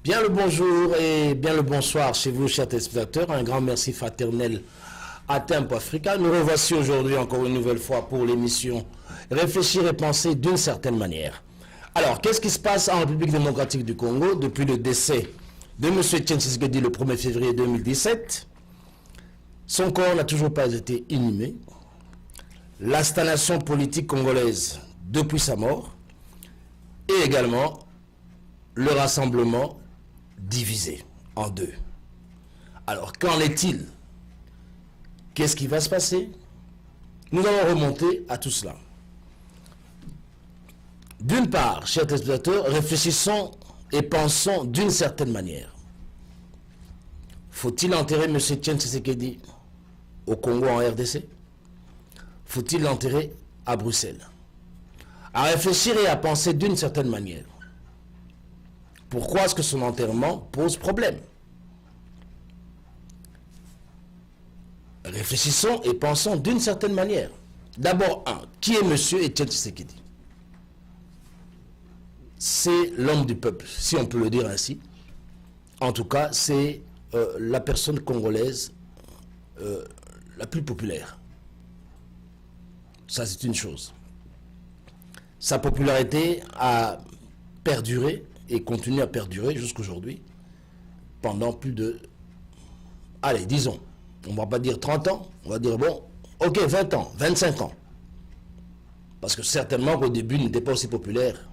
Bien le bonjour et bien le bonsoir chez vous, chers téléspectateurs. Un grand merci fraternel à Tempo Africa. Nous revoici aujourd'hui encore une nouvelle fois pour l'émission Réfléchir et penser d'une certaine manière. Alors, qu'est-ce qui se passe en République démocratique du Congo depuis le décès de M. Etienne Tshisekedi le 1er février 2017? Son corps n'a toujours pas été inhumé. La stagnation politique congolaise depuis sa mort et également le rassemblement divisé en deux. Alors, qu'en est-il? Qu'est-ce qui va se passer? Nous allons remonter à tout cela. D'une part, chers téléspectateurs, réfléchissons et pensons d'une certaine manière. Faut-il enterrer M. Etienne Tshisekedi au Congo en RDC? Faut-il l'enterrer à Bruxelles? À réfléchir et à penser d'une certaine manière. Pourquoi est-ce que son enterrement pose problème? Réfléchissons et pensons d'une certaine manière. D'abord, qui est M. Etienne Tshisekedi? C'est l'homme du peuple, si on peut le dire ainsi. En tout cas, c'est la personne congolaise la plus populaire. Ça, c'est une chose. Sa popularité a perduré et continue à perdurer jusqu'aujourd'hui pendant plus de, allez, disons, on ne va pas dire 30 ans, on va dire, bon, ok, 20 ans, 25 ans. Parce que certainement qu'au début, il n'était pas aussi populaire.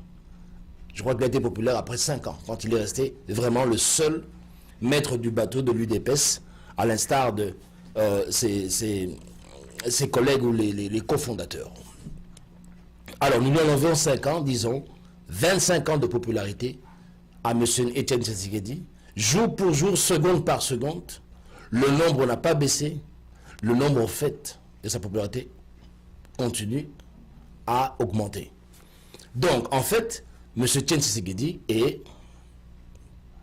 Je crois qu'il a été populaire après 5 ans, quand il est resté vraiment le seul maître du bateau de l'UDPS, à l'instar de ses collègues ou les cofondateurs. Alors, nous lui enlevons 5 ans, disons, 25 ans de popularité à M. Etienne Tshisekedi. Jour pour jour, seconde par seconde, le nombre n'a pas baissé. Le nombre, en fait, de sa popularité continue à augmenter. Donc, en fait, M. Etienne Tshisekedi est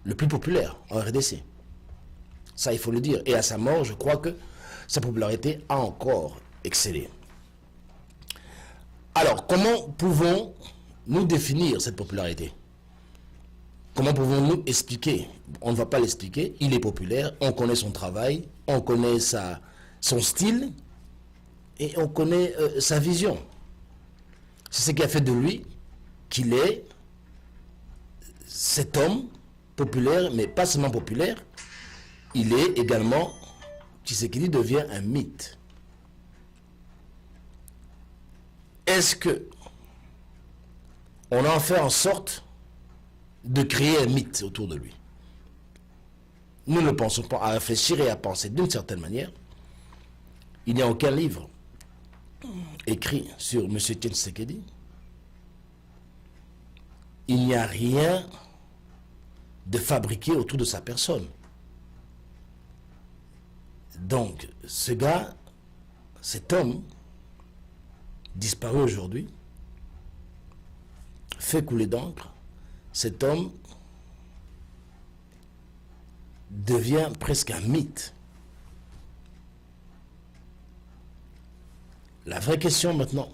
le plus populaire en RDC. Ça, il faut le dire. Et à sa mort, je crois que sa popularité a encore excellé. Alors, comment pouvons-nous définir cette popularité? Comment pouvons-nous expliquer? On ne va pas l'expliquer. Il est populaire, on connaît son travail, on connaît son style et on connaît sa vision. C'est ce qui a fait de lui qu'il est cet homme populaire, mais pas seulement populaire, il est également, Tshisekedi devient un mythe. Est-ce que on a fait en sorte de créer un mythe autour de lui? Nous ne pensons pas, à réfléchir et à penser d'une certaine manière. Il n'y a aucun livre écrit sur M. Etienne Tshisekedi. Il n'y a rien de fabriqué autour de sa personne. Donc, ce gars, cet homme, disparu aujourd'hui, fait couler d'encre, cet homme devient presque un mythe. La vraie question maintenant,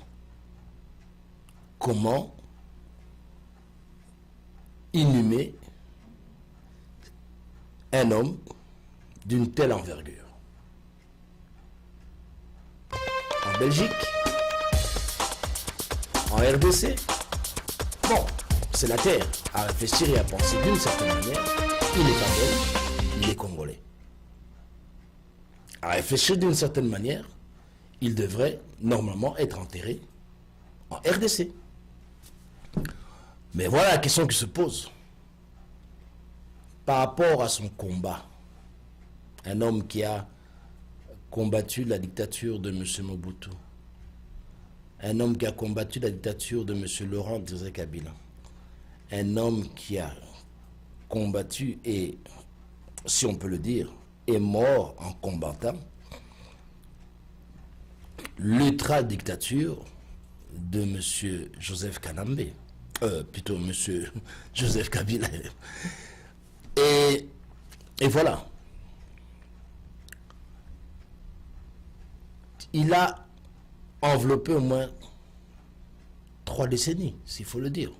comment inhumer un homme d'une telle envergure? En Belgique, en RDC, bon, c'est la terre. À réfléchir et à penser d'une certaine manière, il n'est pas belge, il est congolais. À réfléchir d'une certaine manière, il devrait normalement être enterré en RDC. Mais voilà la question qui se pose. Par rapport à son combat, un homme qui a combattu la dictature de M. Mobutu, un homme qui a combattu la dictature de M. Laurent Désiré Kabila, un homme qui a combattu et, si on peut le dire, est mort en combattant l'ultra-dictature de M. Joseph Kanambe, plutôt M. Joseph Kabila. Et voilà. Il a enveloppé au moins 3 décennies, s'il faut le dire.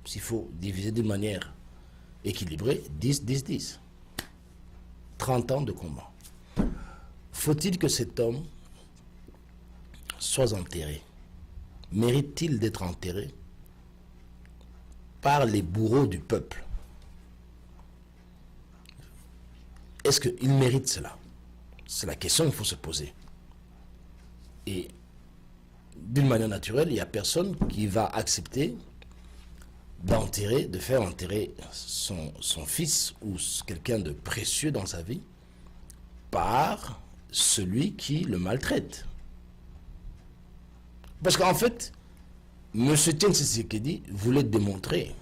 S'il faut diviser d'une manière équilibré, 10-10-10. 30 ans de combat. Faut-il que cet homme soit enterré? Mérite-t-il d'être enterré par les bourreaux du peuple? Est-ce qu'il mérite cela? C'est la question qu'il faut se poser. Et d'une manière naturelle, il n'y a personne qui va accepter d'enterrer, de faire enterrer son fils ou quelqu'un de précieux dans sa vie par celui qui le maltraite. Parce qu'en fait, M. Tshisekedi voulait démontrer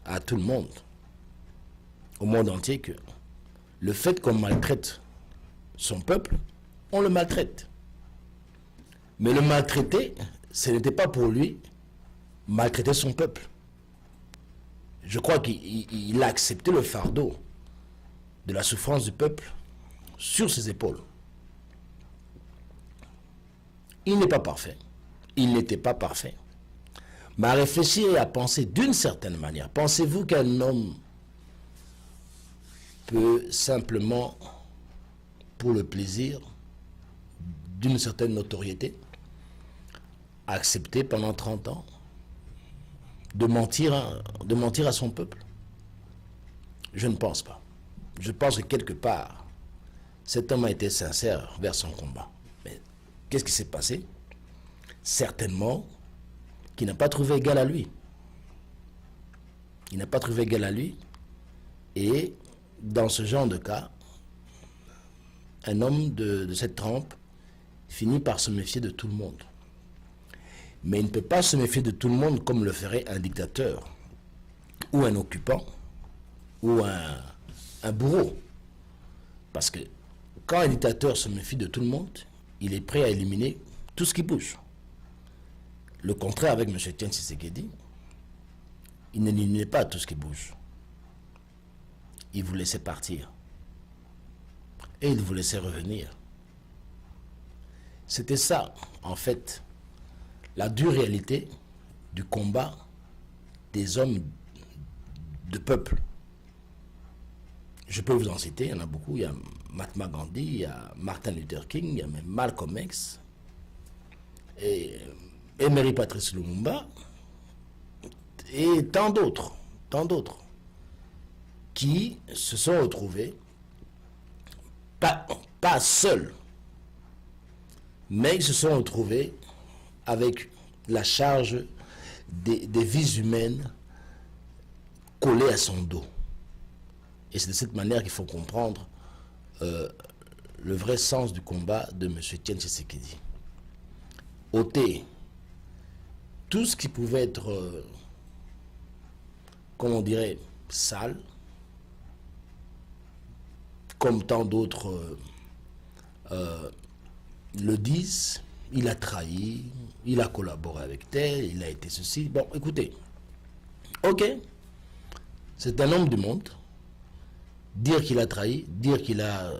à tout le monde, au monde entier, que le fait qu'on maltraite son peuple, on le maltraite. Mais le maltraiter, ce n'était pas pour lui maltraiter son peuple. Je crois qu'il a accepté le fardeau de la souffrance du peuple sur ses épaules. Il n'est pas parfait. Il n'était pas parfait. Mais à réfléchir et à penser d'une certaine manière, pensez-vous qu'un homme peut simplement, pour le plaisir d'une certaine notoriété, accepter pendant 30 ans de mentir à son peuple? Je ne pense pas. Je pense que quelque part, cet homme a été sincère vers son combat. Mais qu'est-ce qui s'est passé? Certainement qu'il n'a pas trouvé égal à lui. Il n'a pas trouvé égal à lui. Et dans ce genre de cas, un homme de cette trempe finit par se méfier de tout le monde. Mais il ne peut pas se méfier de tout le monde comme le ferait un dictateur, ou un occupant, ou un bourreau. Parce que quand un dictateur se méfie de tout le monde, il est prêt à éliminer tout ce qui bouge. Le contraire avec M. Tshisekedi, il n'éliminait pas tout ce qui bouge. Il vous laissait partir. Et il vous laissait revenir. C'était ça, en fait, la dure réalité du combat des hommes de peuple. Je peux vous en citer, il y en a beaucoup. Il y a Mahatma Gandhi, il y a Martin Luther King, il y a même Malcolm X, et Emery Patrice Lumumba, et tant d'autres, qui se sont retrouvés, pas seuls, mais ils se sont retrouvés avec la charge des vies humaines collées à son dos. Et c'est de cette manière qu'il faut comprendre le vrai sens du combat de M. Tshisekedi. Ôter tout ce qui pouvait être, comment on dirait, sale, comme tant d'autres le disent. Il a trahi, il a collaboré avec tel, il a été ceci. Bon, écoutez, ok, c'est un homme du monde. Dire qu'il a trahi, dire qu'il a...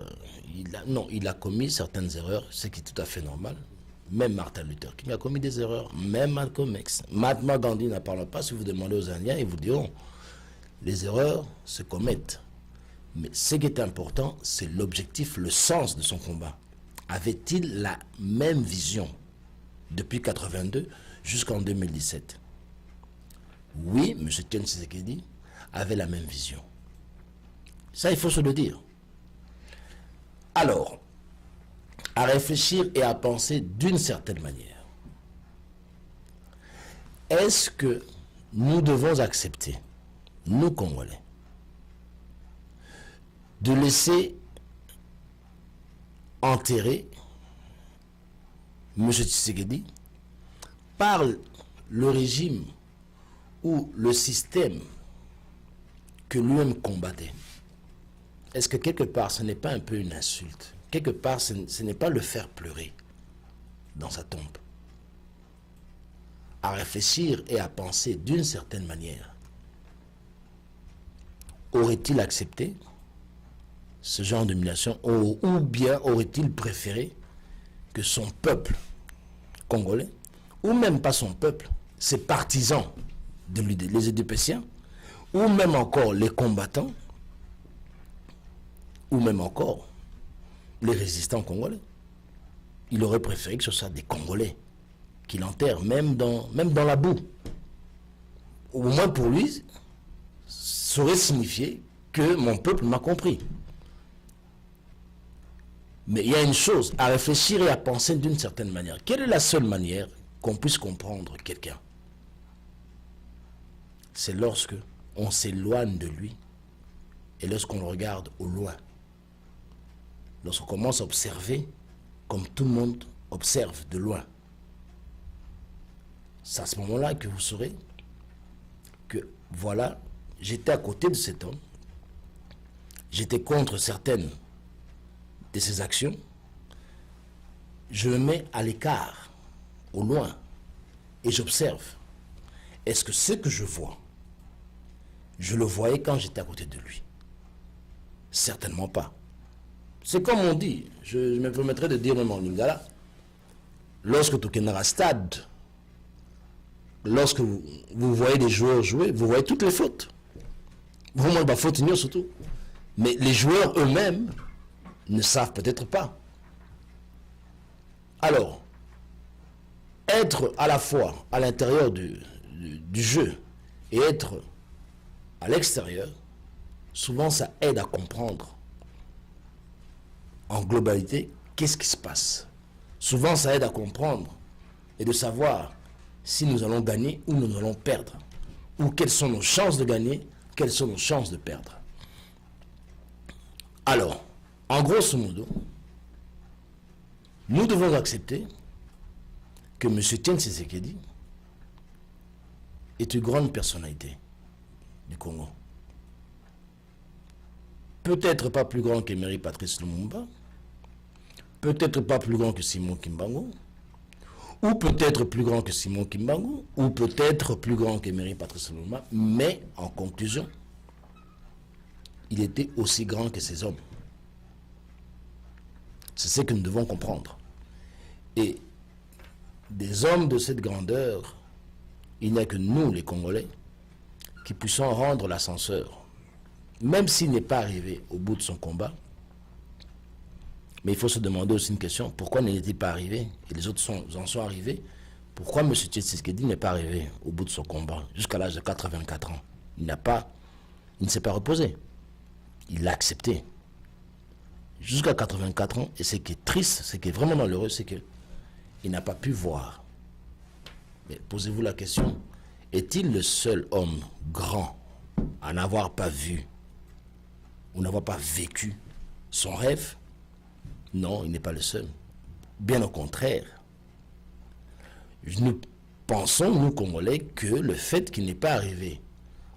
non, il a commis certaines erreurs, ce qui est tout à fait normal. Même Martin Luther King a commis des erreurs, même Malcolm X. Mahatma Gandhi n'en parle pas. Si vous demandez aux Indiens, ils vous diront, les erreurs se commettent. Mais ce qui est important, c'est l'objectif, le sens de son combat. Avait-il la même vision depuis 1982 jusqu'en 2017? Oui, M. Tshisekedi avait la même vision. Ça, il faut se le dire. Alors, à réfléchir et à penser d'une certaine manière, est-ce que nous devons accepter, nous Congolais, de laisser enterrer M. Tshisekedi par le régime ou le système que lui-même combattait? Est-ce que quelque part ce n'est pas un peu une insulte? Quelque part ce n'est pas le faire pleurer dans sa tombe? À réfléchir et à penser d'une certaine manière, aurait-il accepté ce genre d'humiliation, ou bien aurait-il préféré que son peuple congolais, ou même pas son peuple, ses partisans, les UDPCiens, ou même encore les combattants, ou même encore les résistants congolais. Il aurait préféré que ce soit des Congolais qui l'enterrent, même dans la boue. Au moins pour lui, ça aurait signifié que mon peuple m'a compris. Mais il y a une chose, à réfléchir et à penser d'une certaine manière. Quelle est la seule manière qu'on puisse comprendre quelqu'un? C'est lorsque on s'éloigne de lui et lorsqu'on le regarde au loin. Lorsqu'on commence à observer comme tout le monde observe de loin. C'est à ce moment-là que vous saurez que voilà, j'étais à côté de cet homme, j'étais contre certaines de ses actions, je me mets à l'écart, au loin, et j'observe. Est-ce que ce que je vois, je le voyais quand j'étais à côté de lui? Certainement pas. C'est comme on dit, je me permettrai de dire même en lingala, lorsque tu es stade, lorsque vous voyez des joueurs jouer, vous voyez toutes les fautes. Vous, moi, la faute ignore surtout. Mais les joueurs eux-mêmes ne savent peut-être pas. Alors, être à la fois à l'intérieur du jeu et être à l'extérieur, souvent ça aide à comprendre en globalité qu'est-ce qui se passe. Souvent ça aide à comprendre et de savoir si nous allons gagner ou nous allons perdre, ou quelles sont nos chances de gagner, quelles sont nos chances de perdre. Alors, en grosso modo, nous devons accepter que M. Etienne Tshisekedi est une grande personnalité du Congo. Peut-être pas plus grand qu'Emery Patrice Lumumba, peut-être pas plus grand que Simon Kimbangu, ou peut-être plus grand que Simon Kimbangu, ou peut-être plus grand qu'Emery Patrice Lumumba, mais en conclusion, il était aussi grand que ces hommes. C'est ce que nous devons comprendre. Et des hommes de cette grandeur, il n'y a que nous, les Congolais, qui puissions rendre l'ascenseur, même s'il n'est pas arrivé au bout de son combat. Mais il faut se demander aussi une question, pourquoi n'est-il pas arrivé? Et les autres en sont arrivés. Pourquoi M. Tshisekedi n'est pas arrivé au bout de son combat, jusqu'à l'âge de 84 ans? Il ne s'est pas reposé. Il l'a accepté. Jusqu'à 84 ans, et ce qui est triste, ce qui est vraiment malheureux, c'est qu'il n'a pas pu voir. Mais posez-vous la question, est-il le seul homme grand à n'avoir pas vu ou n'avoir pas vécu son rêve? Non, il n'est pas le seul. Bien au contraire. Nous pensons, nous Congolais, que le fait qu'il n'est pas arrivé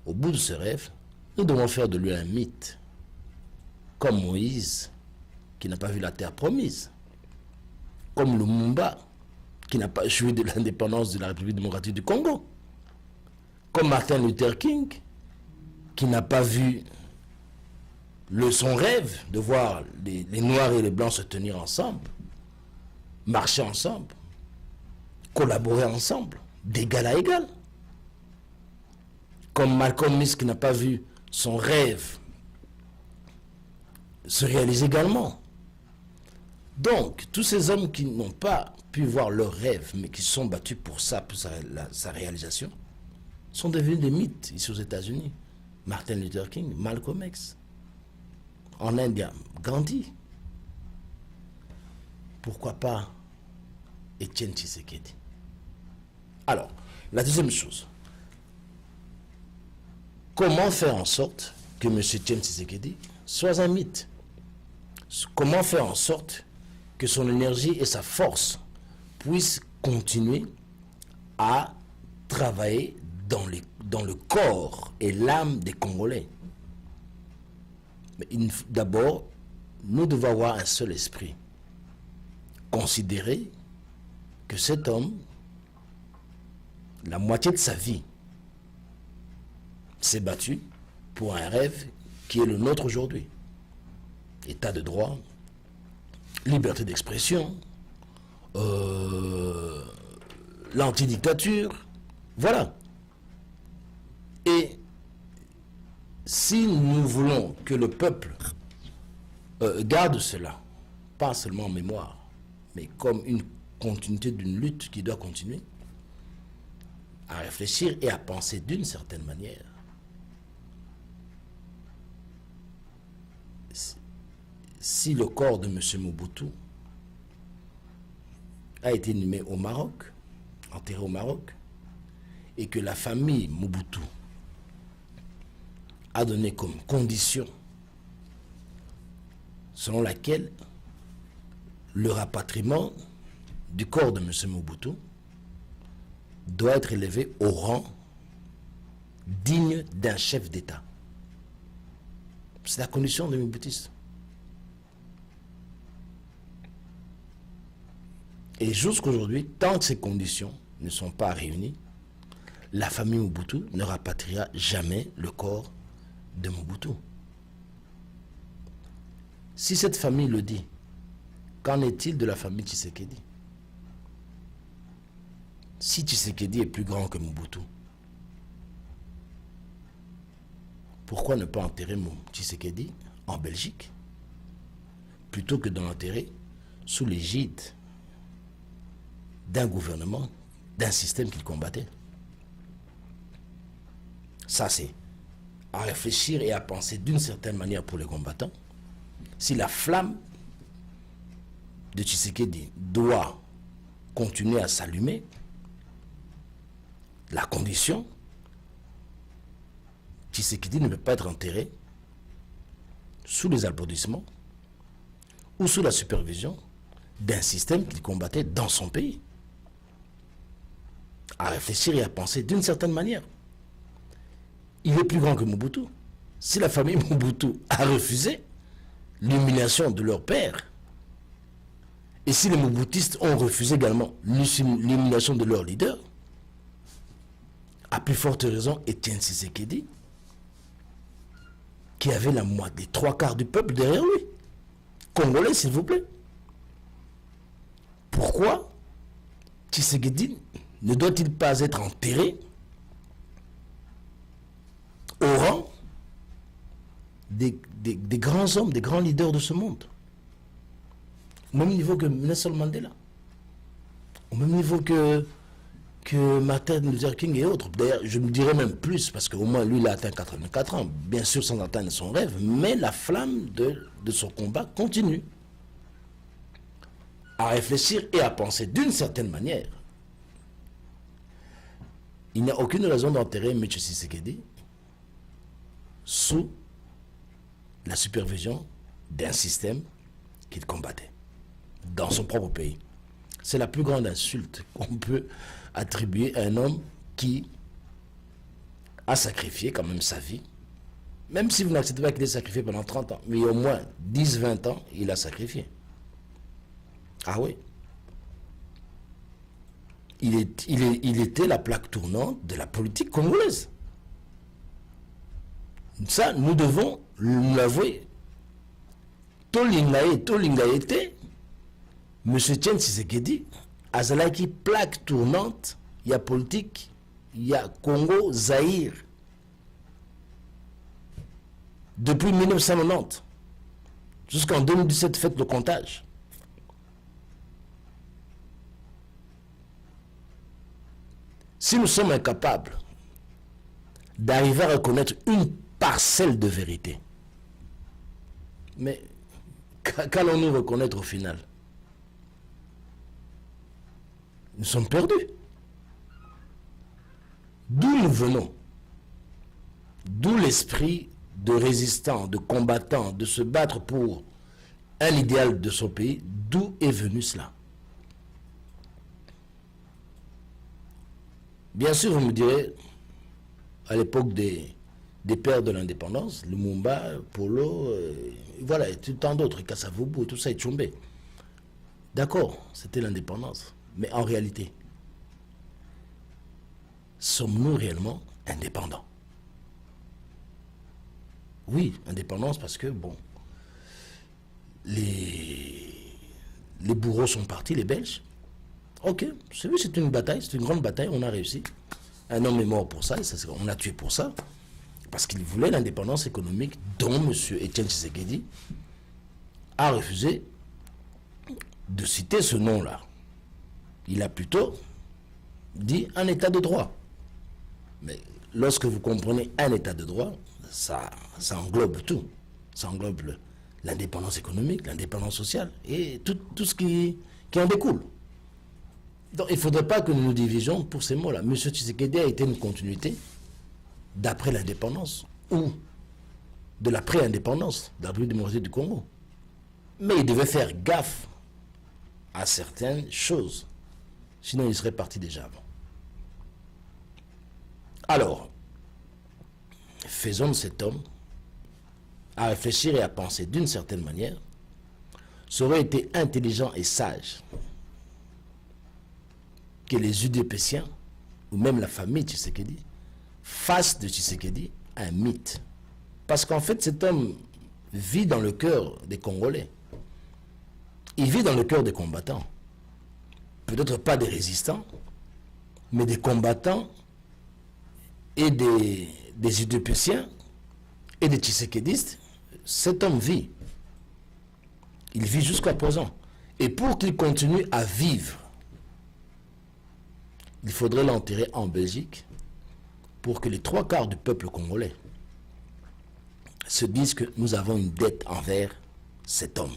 au bout de ce rêve, nous devons faire de lui un mythe. Comme Moïse, qui n'a pas vu la terre promise. Comme Lumumba, qui n'a pas joué de l'indépendance de la République démocratique du Congo. Comme Martin Luther King, qui n'a pas vu son rêve de voir les Noirs et les Blancs se tenir ensemble, marcher ensemble, collaborer ensemble, d'égal à égal. Comme Malcolm X, qui n'a pas vu son rêve se réaliser également. Donc, tous ces hommes qui n'ont pas pu voir leur rêve, mais qui sont battus pour ça, pour sa réalisation, sont devenus des mythes ici aux États-Unis. Martin Luther King, Malcolm X. En Inde, il y a Gandhi. Pourquoi pas Etienne Tshisekedi? Alors, la deuxième chose. Comment faire en sorte que M. Etienne Tshisekedi soit un mythe? Comment faire en sorte que son énergie et sa force puissent continuer à travailler dans le corps et l'âme des Congolais? Mais d'abord, nous devons avoir un seul esprit. Considérer que cet homme, la moitié de sa vie, s'est battu pour un rêve qui est le nôtre aujourd'hui. État de droit, liberté d'expression, l'antidictature, voilà. Et si nous voulons que le peuple garde cela, pas seulement en mémoire, mais comme une continuité d'une lutte qui doit continuer, à réfléchir et à penser d'une certaine manière. Si le corps de M. Mobutu a été inhumé au Maroc, enterré au Maroc, et que la famille Mobutu a donné comme condition selon laquelle le rapatriement du corps de M. Mobutu doit être élevé au rang digne d'un chef d'État. C'est la condition des Mobutistes. Et jusqu'aujourd'hui, tant que ces conditions ne sont pas réunies, la famille Mobutu ne rapatriera jamais le corps de Mobutu. Si cette famille le dit, qu'en est-il de la famille Tshisekedi? Si Tshisekedi est plus grand que Mobutu, pourquoi ne pas enterrer Tshisekedi en Belgique plutôt que de l'enterrer sous l'égide d'un gouvernement, d'un système qu'il combattait? Ça, c'est à réfléchir et à penser d'une certaine manière pour les combattants. Si la flamme de Tshisekedi doit continuer à s'allumer, la condition, Tshisekedi ne peut pas être enterré sous les applaudissements ou sous la supervision d'un système qu'il combattait dans son pays. À réfléchir et à penser d'une certaine manière. Il est plus grand que Mobutu. Si la famille Mobutu a refusé l'humiliation de leur père, et si les Mobutistes ont refusé également l'humiliation de leur leader, à plus forte raison Étienne Tshisekedi, qui avait la moitié, les 3/4 du peuple derrière lui. Congolais, s'il vous plaît. Pourquoi Tshisekedi ne doit-il pas être enterré au rang des grands hommes, des grands leaders de ce monde? Au même niveau que Nelson Mandela. Au même niveau que Martin Luther King et autres. D'ailleurs, je me dirais même plus, parce qu'au moins lui, il a atteint 84 ans, bien sûr sans atteindre son rêve, mais la flamme de son combat continue. À réfléchir et à penser d'une certaine manière. Il n'y a aucune raison d'enterrer M. Tshisekedi sous la supervision d'un système qu'il combattait dans son propre pays. C'est la plus grande insulte qu'on peut attribuer à un homme qui a sacrifié quand même sa vie. Même si vous n'acceptez pas qu'il ait sacrifié pendant 30 ans, mais au moins 10-20 ans, il a sacrifié. Ah oui. Il était la plaque tournante de la politique congolaise. Ça, nous devons l'avouer. Tolingaete, M. Etienne Tshisekedi, azalaki plaque tournante, il y a politique, il y a Congo, Zaïre. Depuis 1990, jusqu'en 2017, faites le comptage. Si nous sommes incapables d'arriver à reconnaître une parcelle de vérité, mais qu'allons-nous reconnaître au final? Nous sommes perdus. D'où nous venons? D'où l'esprit de résistant, de combattant, de se battre pour un idéal de son pays. D'où est venu cela? Bien sûr, vous me direz, à l'époque des pères de l'indépendance, Lumumba, Polo, voilà, et tant d'autres, Kassavubu, tout ça, et Tchombe. D'accord, c'était l'indépendance. Mais en réalité, sommes-nous réellement indépendants? Oui, indépendance parce que, bon, les bourreaux sont partis, les Belges. Ok, c'est une bataille, c'est une grande bataille, on a réussi. Un homme est mort pour ça, on a tué pour ça. Parce qu'il voulait l'indépendance économique dont M. Etienne Tshisekedi a refusé de citer ce nom-là. Il a plutôt dit un état de droit. Mais lorsque vous comprenez un état de droit, ça englobe tout. Ça englobe l'indépendance économique, l'indépendance sociale et tout ce qui en découle. Donc il ne faudrait pas que nous nous divisions pour ces mots-là. M. Tshisekedi a été une continuité d'après l'indépendance ou de la pré-indépendance de la République démocratique du Congo. Mais il devait faire gaffe à certaines choses. Sinon, il serait parti déjà avant. Alors, faisons de cet homme à réfléchir et à penser d'une certaine manière, ça aurait été intelligent et sage que les UDPCiens, ou même la famille Tshisekedi, fassent de Tshisekedi un mythe. Parce qu'en fait, cet homme vit dans le cœur des Congolais. Il vit dans le cœur des combattants. Peut-être pas des résistants, mais des combattants et des UDPCiens et des Tshisekedistes. Cet homme vit. Il vit jusqu'à présent. Et pour qu'il continue à vivre, il faudrait l'enterrer en Belgique pour que les 3/4 du peuple congolais se disent que nous avons une dette envers cet homme.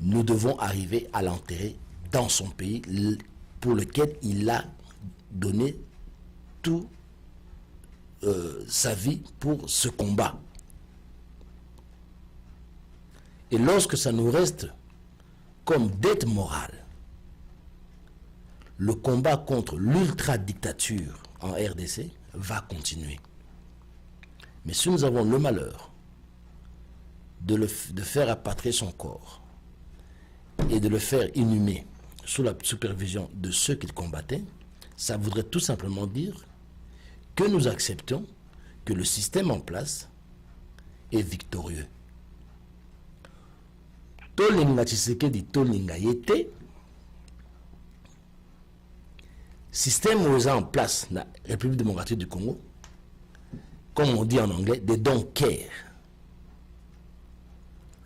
Nous devons arriver à l'enterrer dans son pays pour lequel il a donné toute sa vie pour ce combat. Et lorsque ça nous reste comme dette morale, le combat contre l'ultra-dictature en RDC va continuer. Mais si nous avons le malheur de faire rapatrier son corps et de le faire inhumer sous la supervision de ceux qu'il combattait, ça voudrait tout simplement dire que nous acceptons que le système en place est victorieux. Tolinga Tshisekedi Tolinga Yete, système où en place la République démocratique du Congo, comme on dit en anglais, des don't care.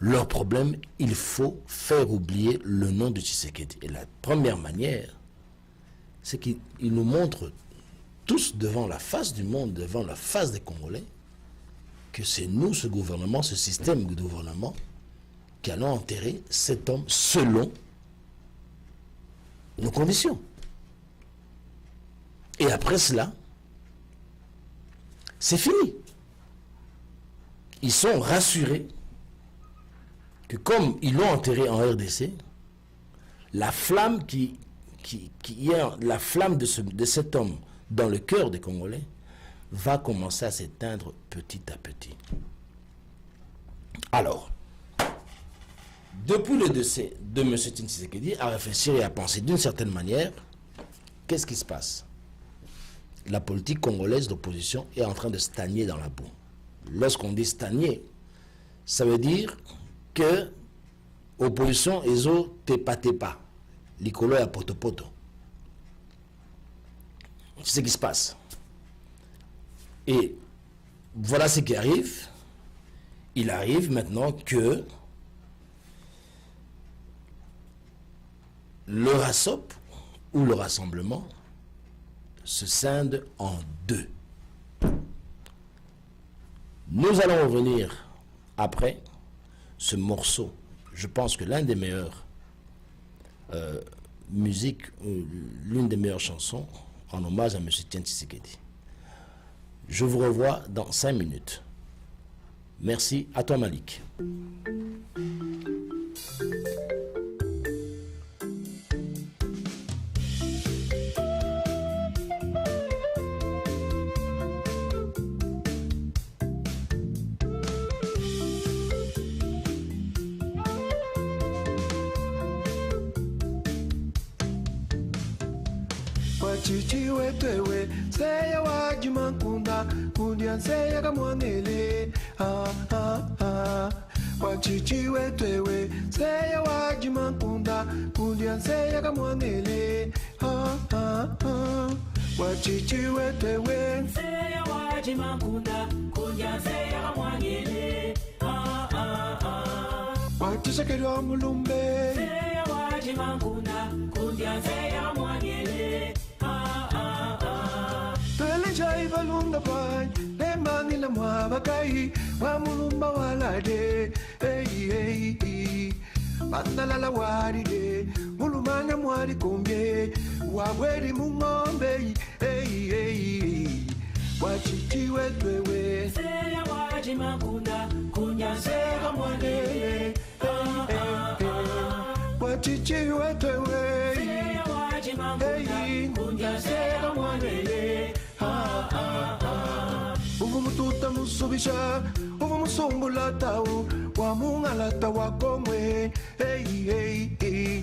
Leur problème, il faut faire oublier le nom de Tshisekedi. Et la première manière, c'est qu'il nous montre tous devant la face du monde, devant la face des Congolais, que c'est nous, ce gouvernement, ce système de gouvernement, qui allons enterrer cet homme selon nos conditions. Et après cela, c'est fini. Ils sont rassurés que comme ils l'ont enterré en RDC, la flamme la flamme de cet homme dans le cœur des Congolais va commencer à s'éteindre petit à petit. Alors, depuis le décès de M. Tshisekedi, à réfléchir et à penser d'une certaine manière, qu'est-ce qui se passe? La politique congolaise d'opposition est en train de stagner dans la boue. Lorsqu'on dit stagner, ça veut dire que opposition ezo tepa, likolo ya potopoto. C'est ce qui se passe. Et voilà ce qui arrive. Il arrive maintenant que le RASOP ou le rassemblement se scinde en deux. Nous allons revenir après ce morceau. Je pense que l'un des meilleurs musiques, l'une des meilleures chansons en hommage à M. Etienne Tshisekedi. Je vous revois dans 5 minutes. Merci à toi Malik. Chichi wetewe seya wajima kunda kundia seya kamwanele wachichi wetewe seya wajima kunda kundia seya kamwanele wachichi wetewe seya wajima kunda kunya seya mwangele wachisekelwa mulumbe seya wajima kunda kunya seya mwangele Twelesha ibalunda pai Lemangi la mwabakai Wa mulumba walade Hey hey hey Bandala la waride Mulumanya mwari kumbye Waweri mungombe Hey hey hey Wachichi wetwewe seya wajima kunda kunya seya mwangele Wachichi wetwewe seya wajima kunda kunya seya mwangele Uvu mututa musubisha Uvu musumbula tau Wa mungalata wakomwe Hey hey hey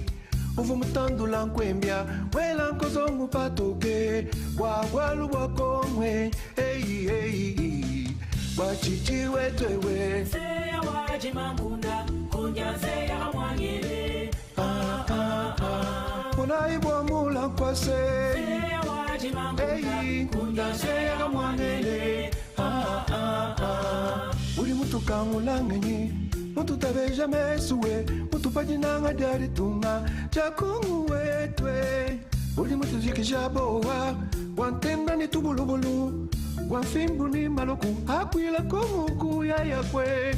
Uvu mutandula nkwembia Wela nkozongu patoke Wa walu wakomwe Hey hey hey Wachichi wetwewe seya wajima kunda kunya seya mwangele Unaibwa mula kwase seya wajima Hey kunya seya mwangele Uri mutu kangulanganyi Mutu tabeja mesuwe Mutu pajinanga dari tunga Chakungu wetwe Uri mutu zikishabowa Wantenda ni tubulubulu Wanfimbu ni maloku Akwila kumuku ya yakwe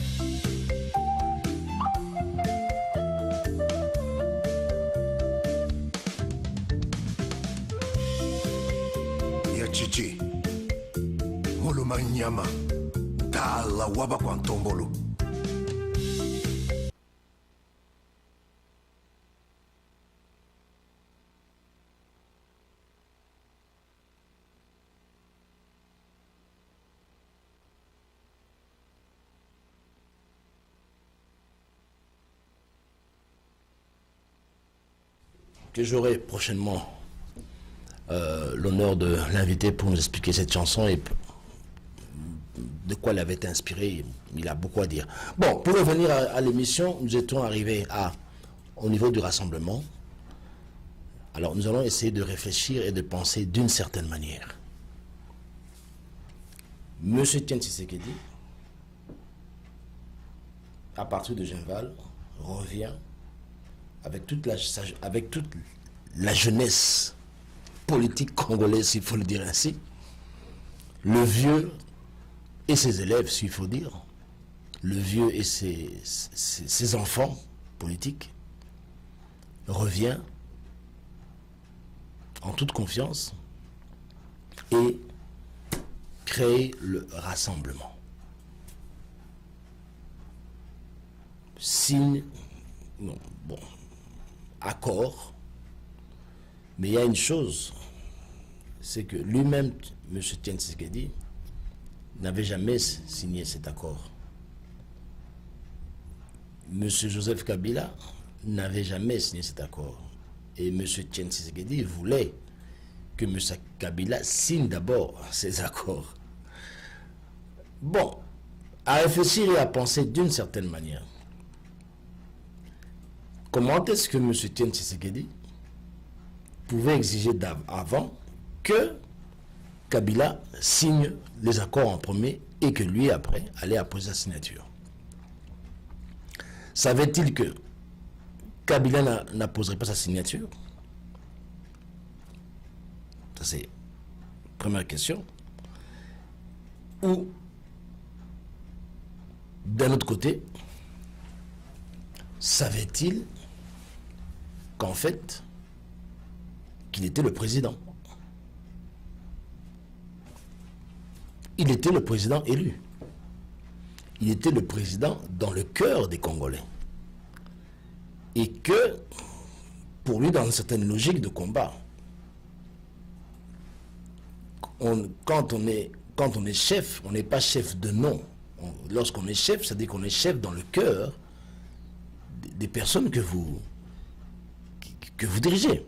Ya chichi Muluma nyama Dala waba kwa ntombolo Que j'aurai prochainement l'honneur de l'inviter pour nous expliquer cette chanson et de quoi elle avait été inspirée. Il a beaucoup à dire. Bon, pour revenir à l'émission, nous étions arrivés au niveau du rassemblement. Alors, nous allons essayer de réfléchir et de penser d'une certaine manière. Monsieur Etienne Tshisekedi, à partir de Genval, revient avec toute la jeunesse politique congolaise, s'il faut le dire ainsi, le vieux et ses élèves, s'il faut dire, le vieux et ses enfants politiques, revient en toute confiance et crée le rassemblement. Signe, non, bon, accord, mais il y a une chose, c'est que lui-même, M. Etienne Tshisekedi, n'avait jamais signé cet accord. M. Joseph Kabila n'avait jamais signé cet accord. Et M. Etienne Tshisekedi voulait que M. Kabila signe d'abord ces accords. Bon, à réfléchir et à penser d'une certaine manière. Comment est-ce que M. Etienne Tshisekedi pouvait exiger avant que Kabila signe les accords en premier et que lui, après, allait apposer sa signature? Savait-il que Kabila n'apposerait pas sa signature? Ça, c'est la première question. Ou, d'un autre côté, savait-il qu'en fait, qu'il était le président? Il était le président élu. Il était le président dans le cœur des Congolais. Et que, pour lui, dans une certaine logique de combat, quand on est chef, on n'est pas chef de nom. Lorsqu'on est chef, c'est-à-dire qu'on est chef dans le cœur des personnes que vous dirigez.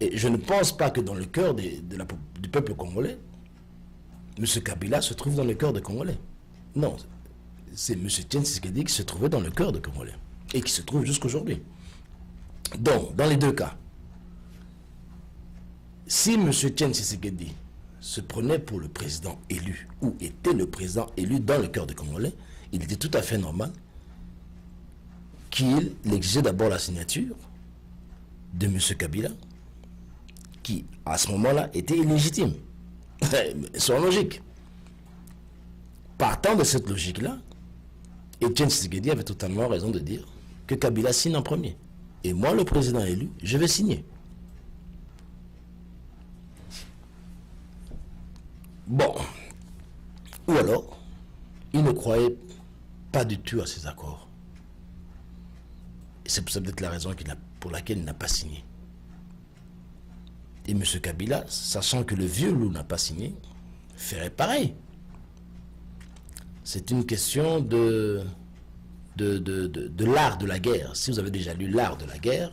Et je ne pense pas que dans le cœur du peuple congolais, M. Kabila se trouve dans le cœur des Congolais. Non, c'est M. Etienne Tshisekedi qui se trouvait dans le cœur des Congolais et qui se trouve jusqu'aujourd'hui. Donc, dans les deux cas, si M. Etienne Tshisekedi se prenait pour le président élu, ou était le président élu dans le cœur des Congolais, il était tout à fait normal qu'il exigeait d'abord la signature de M. Kabila, qui, à ce moment-là, était illégitime. Sans logique. Partant de cette logique-là, Etienne Tshisekedi avait totalement raison de dire que Kabila signe en premier. Et moi, le président élu, je vais signer. Bon. Ou alors, il ne croyait pas du tout à ces accords. Et c'est peut-être la raison pour laquelle il n'a pas signé. Et M. Kabila, sachant que le vieux loup n'a pas signé, ferait pareil. C'est une question de l'art de la guerre. Si vous avez déjà lu l'art de la guerre,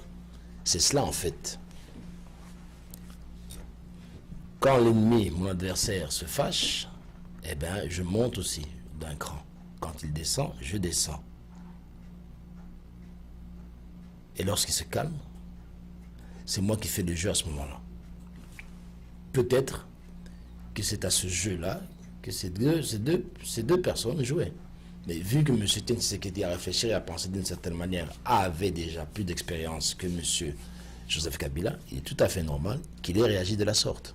c'est cela en fait. Quand l'ennemi, mon adversaire, se fâche, eh bien, je monte aussi d'un cran. Quand il descend, je descends. Et lorsqu'il se calme, c'est moi qui fais le jeu à ce moment-là. Peut-être que c'est à ce jeu-là que ces deux personnes jouaient. Mais vu que M. Etienne Tshisekedi a réfléchi et a pensé d'une certaine manière, avait déjà plus d'expérience que M. Joseph Kabila, il est tout à fait normal qu'il ait réagi de la sorte.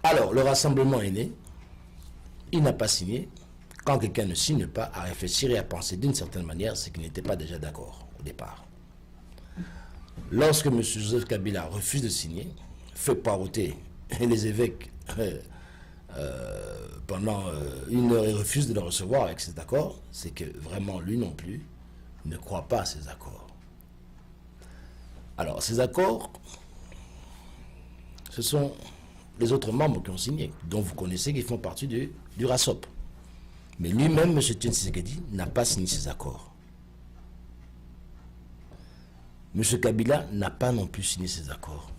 Alors, le rassemblement est né, il n'a pas signé. Quand quelqu'un ne signe pas, à réfléchir et à penser d'une certaine manière, c'est qu'il n'était pas déjà d'accord au départ. Lorsque M. Joseph Kabila refuse de signer, fait paroter les évêques pendant une heure et refuse de le recevoir avec cet accord, c'est que vraiment lui non plus ne croit pas à ces accords. Alors ces accords, ce sont les autres membres qui ont signé, dont vous connaissez qui font partie du RASOP. Mais lui-même, M. Etienne Tshisekedi, n'a pas signé ces accords. M. Kabila n'a pas non plus signé ces accords.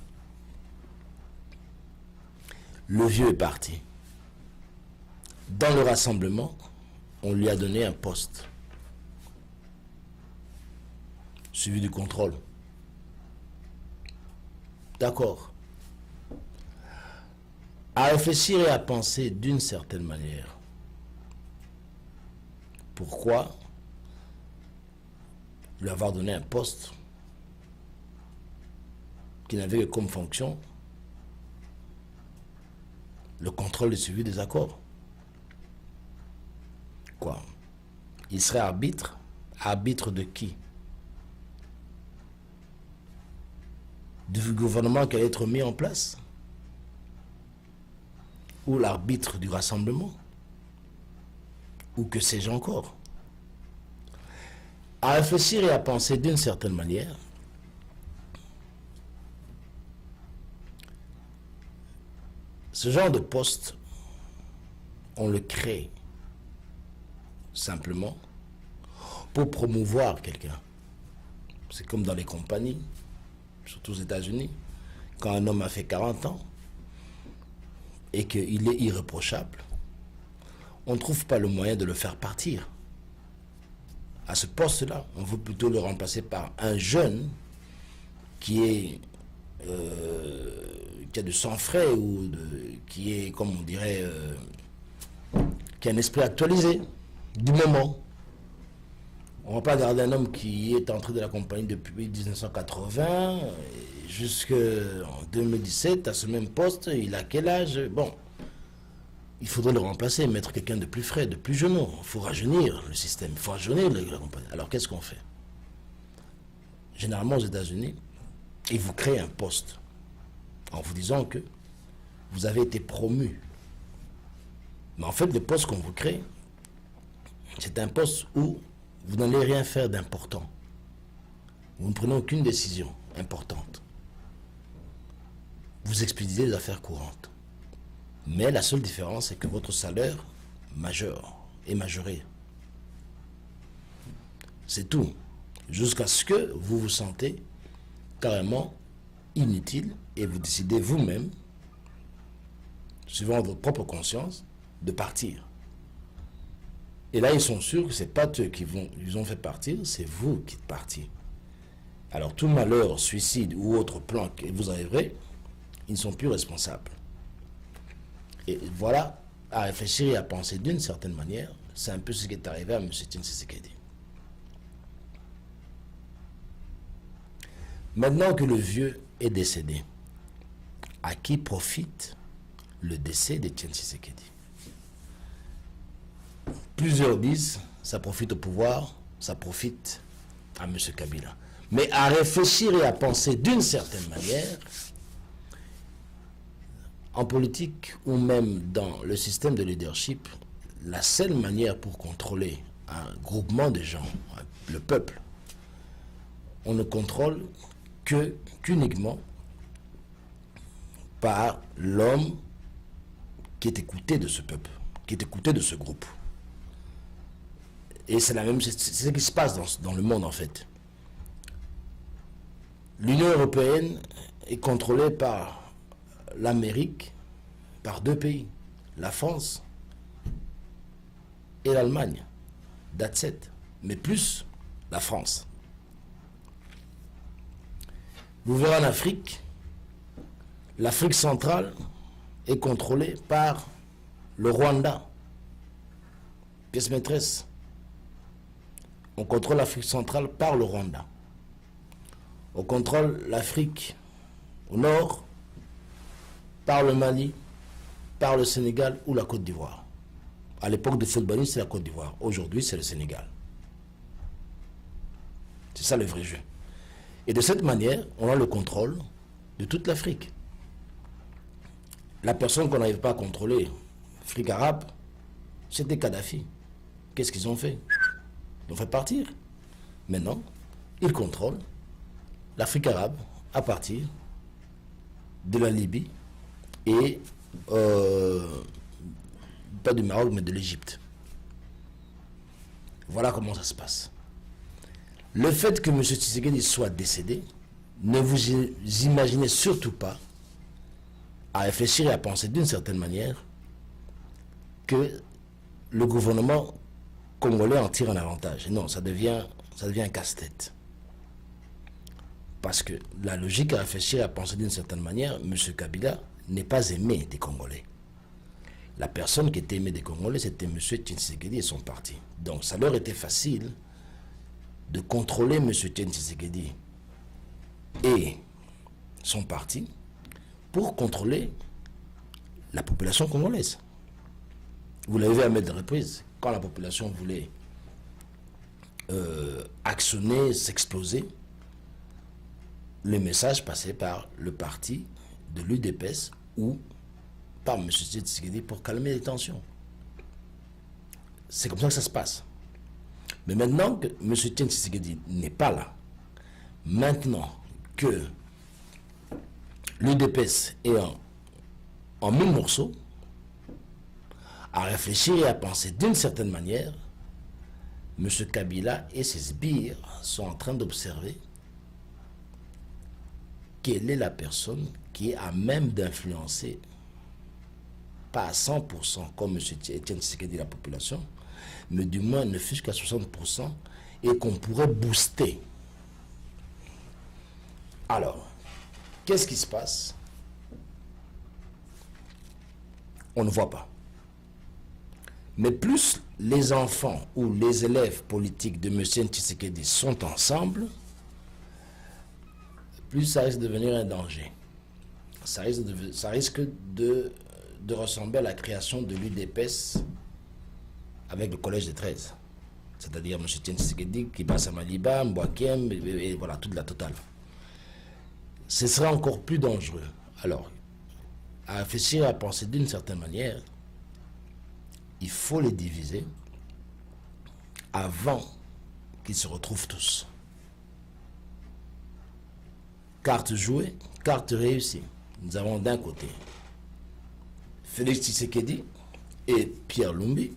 Le vieux est parti. Dans le rassemblement, on lui a donné un poste, suivi du contrôle. D'accord. À réfléchir et à penser d'une certaine manière. Pourquoi lui avoir donné un poste qui n'avait que comme fonction le contrôle et suivi des accords? Quoi? Il serait arbitre? Arbitre de qui? Du gouvernement qui allait être mis en place? Ou l'arbitre du rassemblement? Ou que sais-je encore? À réfléchir et à penser d'une certaine manière, ce genre de poste, on le crée simplement pour promouvoir quelqu'un. C'est comme dans les compagnies, surtout aux États-Unis, quand un homme a fait 40 ans et qu'il est irréprochable, on ne trouve pas le moyen de le faire partir. À ce poste-là, on veut plutôt le remplacer par un jeune qui a du sang frais ou qui est, comme on dirait, qui a un esprit actualisé du moment. On ne va pas garder un homme qui est entré de la compagnie depuis 1980 jusqu'en 2017 à ce même poste. Il a quel âge? Bon. Il faudrait le remplacer, mettre quelqu'un de plus frais, de plus jeune. Il faut rajeunir le système, il faut rajeunir la compagnie. Alors qu'est-ce qu'on fait? Généralement aux États-Unis, ils vous créent un poste en vous disant que vous avez été promu. Mais en fait, le poste qu'on vous crée, c'est un poste où vous n'allez rien faire d'important. Vous ne prenez aucune décision importante. Vous expédiez les affaires courantes. Mais la seule différence, c'est que votre salaire est majoré. C'est tout. Jusqu'à ce que vous vous sentez carrément inutile et vous décidez vous-même, suivant votre propre conscience, de partir. Et là, ils sont sûrs que ce n'est pas eux qui ils ont fait partir, c'est vous qui êtes partis. Alors tout malheur, suicide ou autre plan que vous arriverez, ils ne sont plus responsables. Et voilà, à réfléchir et à penser d'une certaine manière, c'est un peu ce qui est arrivé à M. Tshisekedi. Maintenant que le vieux est décédé, à qui profite le décès de Tshisekedi? Plusieurs disent, ça profite au pouvoir, ça profite à M. Kabila. Mais à réfléchir et à penser d'une certaine manière, en politique ou même dans le système de leadership, la seule manière pour contrôler un groupement de gens, le peuple, on ne contrôle qu'uniquement par l'homme qui est écouté de ce peuple, qui est écouté de ce groupe. Et c'est ce qui se passe dans le monde en fait. L'Union européenne est contrôlée par l'Amérique, par deux pays, la France et l'Allemagne, that's it, mais plus la France. Vous verrez en Afrique, l'Afrique centrale est contrôlée par le Rwanda, pièce maîtresse. On contrôle l'Afrique centrale par le Rwanda. On contrôle l'Afrique au nord par le Mali, par le Sénégal ou la Côte d'Ivoire. À l'époque de Football, c'est la Côte d'Ivoire. Aujourd'hui, c'est le Sénégal. C'est ça le vrai jeu. Et de cette manière, on a le contrôle de toute l'Afrique. La personne qu'on n'arrive pas à contrôler, l'Afrique arabe, c'était Kadhafi. Qu'est-ce qu'ils ont fait? Ils ont fait partir. Maintenant, ils contrôlent l'Afrique arabe à partir de la Libye et pas du Maroc mais de l'Égypte. Voilà comment ça se passe. Le fait que M. Tshisekedi soit décédé, ne vous imaginez surtout pas à réfléchir et à penser d'une certaine manière que le gouvernement congolais en tire un avantage. Non, ça devient un casse-tête. Parce que la logique à réfléchir et à penser d'une certaine manière, M. Kabila n'est pas aimé des Congolais. La personne qui était aimée des Congolais, c'était M. Tshisekedi et son parti. Donc ça leur était facile de contrôler M. Tshisekedi et son parti pour contrôler la population congolaise. Vous l'avez vu à maintes reprises, quand la population voulait actionner, s'exploser, le message passait par le parti de l'UDPS ou par M. Tshisekedi pour calmer les tensions. C'est comme ça que ça se passe. Mais maintenant que M. Tshisekedi n'est pas là, maintenant que l'UDPS est en mille morceaux, à réfléchir et à penser d'une certaine manière, M. Kabila et ses sbires sont en train d'observer quelle est la personne qui est à même d'influencer, pas à 100% comme M. Tshisekedi la population, mais du moins ne fût-ce qu'à 60% et qu'on pourrait booster. Alors, qu'est-ce qui se passe? On ne voit pas. Mais plus les enfants ou les élèves politiques de M. Tshisekedi sont ensemble, plus ça risque de devenir un danger. Ça risque de ressembler à la création de l'UDPS avec le collège des 13. C'est-à-dire M. Tshisekedi qui passe à Maliba, Mbwakiem, et voilà, toute la totale. Ce sera encore plus dangereux. Alors, à réfléchir, à penser d'une certaine manière, il faut les diviser avant qu'ils se retrouvent tous. Carte jouée, carte réussie. Nous avons d'un côté Félix Tshisekedi et Pierre Lumbi.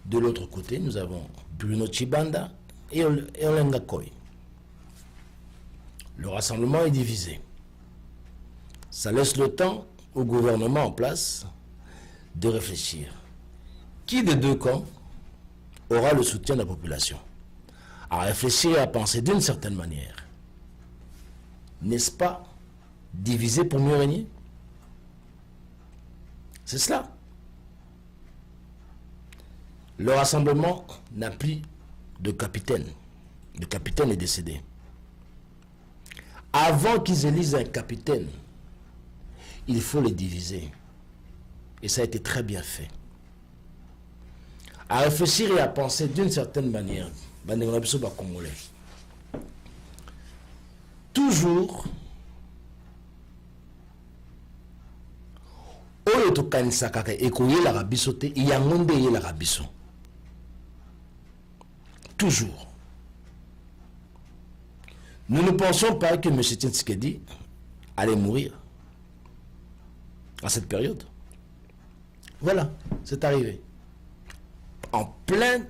De l'autre côté, nous avons Bruno Tshibanda et Olenga Koy. Le rassemblement est divisé. Ça laisse le temps au gouvernement en place de réfléchir. Qui des deux camps aura le soutien de la population? À réfléchir et à penser d'une certaine manière. n'est-ce pas diviser pour mieux régner? C'est cela. Le rassemblement n'a plus de capitaine. Le capitaine est décédé. Avant qu'ils élisent un capitaine, il faut les diviser. Et ça a été très bien fait. À réfléchir et à penser d'une certaine manière, Congolais. Toujours, oyo tokanisa kaka ekoyela biso te yango nde eyelaka biso. Toujours. Nous ne pensons pas que M. Tshisekedi allait mourir à cette période. Voilà, c'est arrivé. En plein,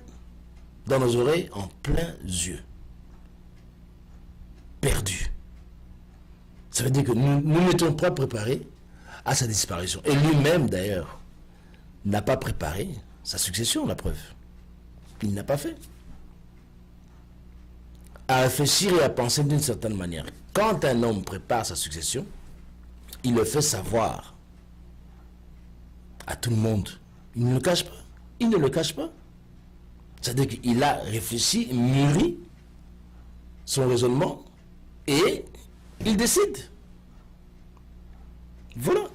dans nos oreilles, en plein yeux. Perdu. Ça veut dire que nous n'étions pas préparés à sa disparition. Et lui-même, d'ailleurs, n'a pas préparé sa succession, la preuve. Il n'a pas fait. À réfléchir et à penser d'une certaine manière. Quand un homme prépare sa succession, il le fait savoir à tout le monde. Il ne le cache pas. Il ne le cache pas. C'est-à-dire qu'il a réfléchi, mûri son raisonnement et il décide. Voilà.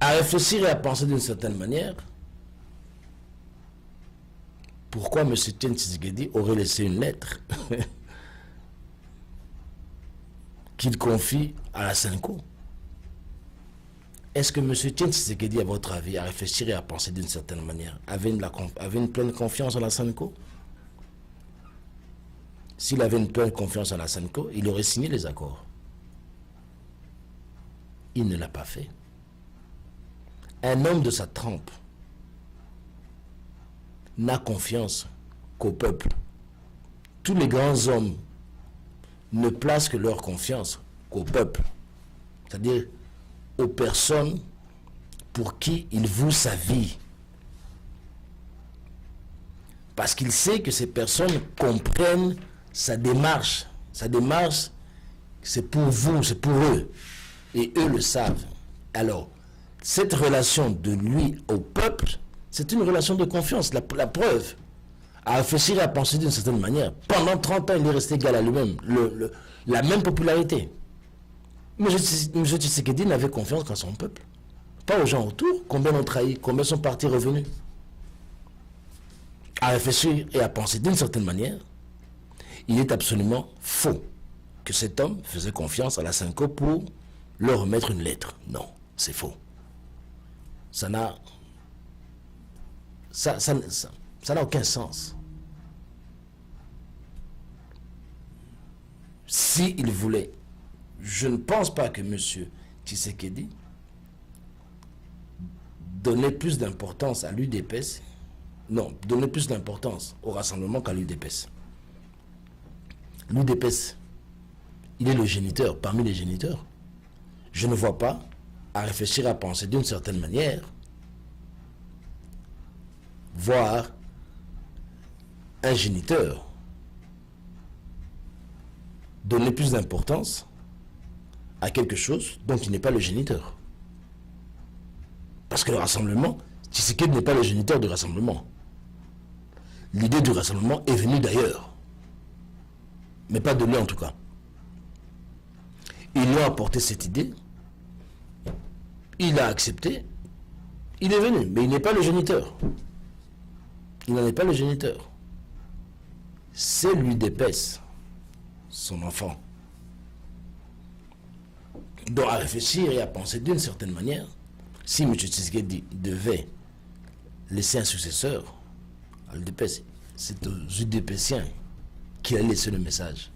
À réfléchir et à penser d'une certaine manière, pourquoi M. Tshisekedi aurait laissé une lettre qu'il confie à la Senko? Est-ce que M. Tshisekedi, à votre avis, à réfléchir et à penser d'une certaine manière, avait une pleine confiance en la Senko? S'il avait une pleine confiance en la Senko, il aurait signé les accords. Il ne l'a pas fait. Un homme de sa trempe n'a confiance qu'au peuple. Tous les grands hommes ne placent que leur confiance qu'au peuple. C'est-à-dire aux personnes pour qui il voue sa vie. Parce qu'il sait que ces personnes comprennent sa démarche. Sa démarche, c'est pour vous, c'est pour eux. Et eux le savent. Alors, cette relation de lui au peuple, c'est une relation de confiance. La preuve, à réfléchir et à penser d'une certaine manière. Pendant 30 ans, il est resté égal à lui-même. La même popularité. Mais M. Tshisekedi n'avait confiance qu'à son peuple. Pas aux gens autour. Combien ont trahi, combien sont partis revenus. À réfléchir et à penser d'une certaine manière, il est absolument faux que cet homme faisait confiance à la Senko pour leur remettre une lettre. Non, c'est faux. Ça n'a aucun sens. S'il voulait, je ne pense pas que M. Tshisekedi donnait plus d'importance à l'UDPS, non, donnait plus d'importance au rassemblement qu'à l'UDPS. L'UDPS, il est le géniteur, parmi les géniteurs. Je ne vois pas, à réfléchir, à penser d'une certaine manière, voir un géniteur donner plus d'importance à quelque chose dont il n'est pas le géniteur. Parce que le rassemblement, Tshisekedi n'est pas le géniteur du rassemblement. L'idée du rassemblement est venue d'ailleurs. Mais pas de lui en tout cas. Ils lui ont apporté cette idée. Il a accepté. Il est venu, mais il n'est pas le géniteur. Il n'en est pas le géniteur. C'est l'UDPS, son enfant. Donc à réfléchir et à penser d'une certaine manière, si M. Tshisekedi devait laisser un successeur à l'UDPS, c'est aux UDPsiens qu'il a laissé le message.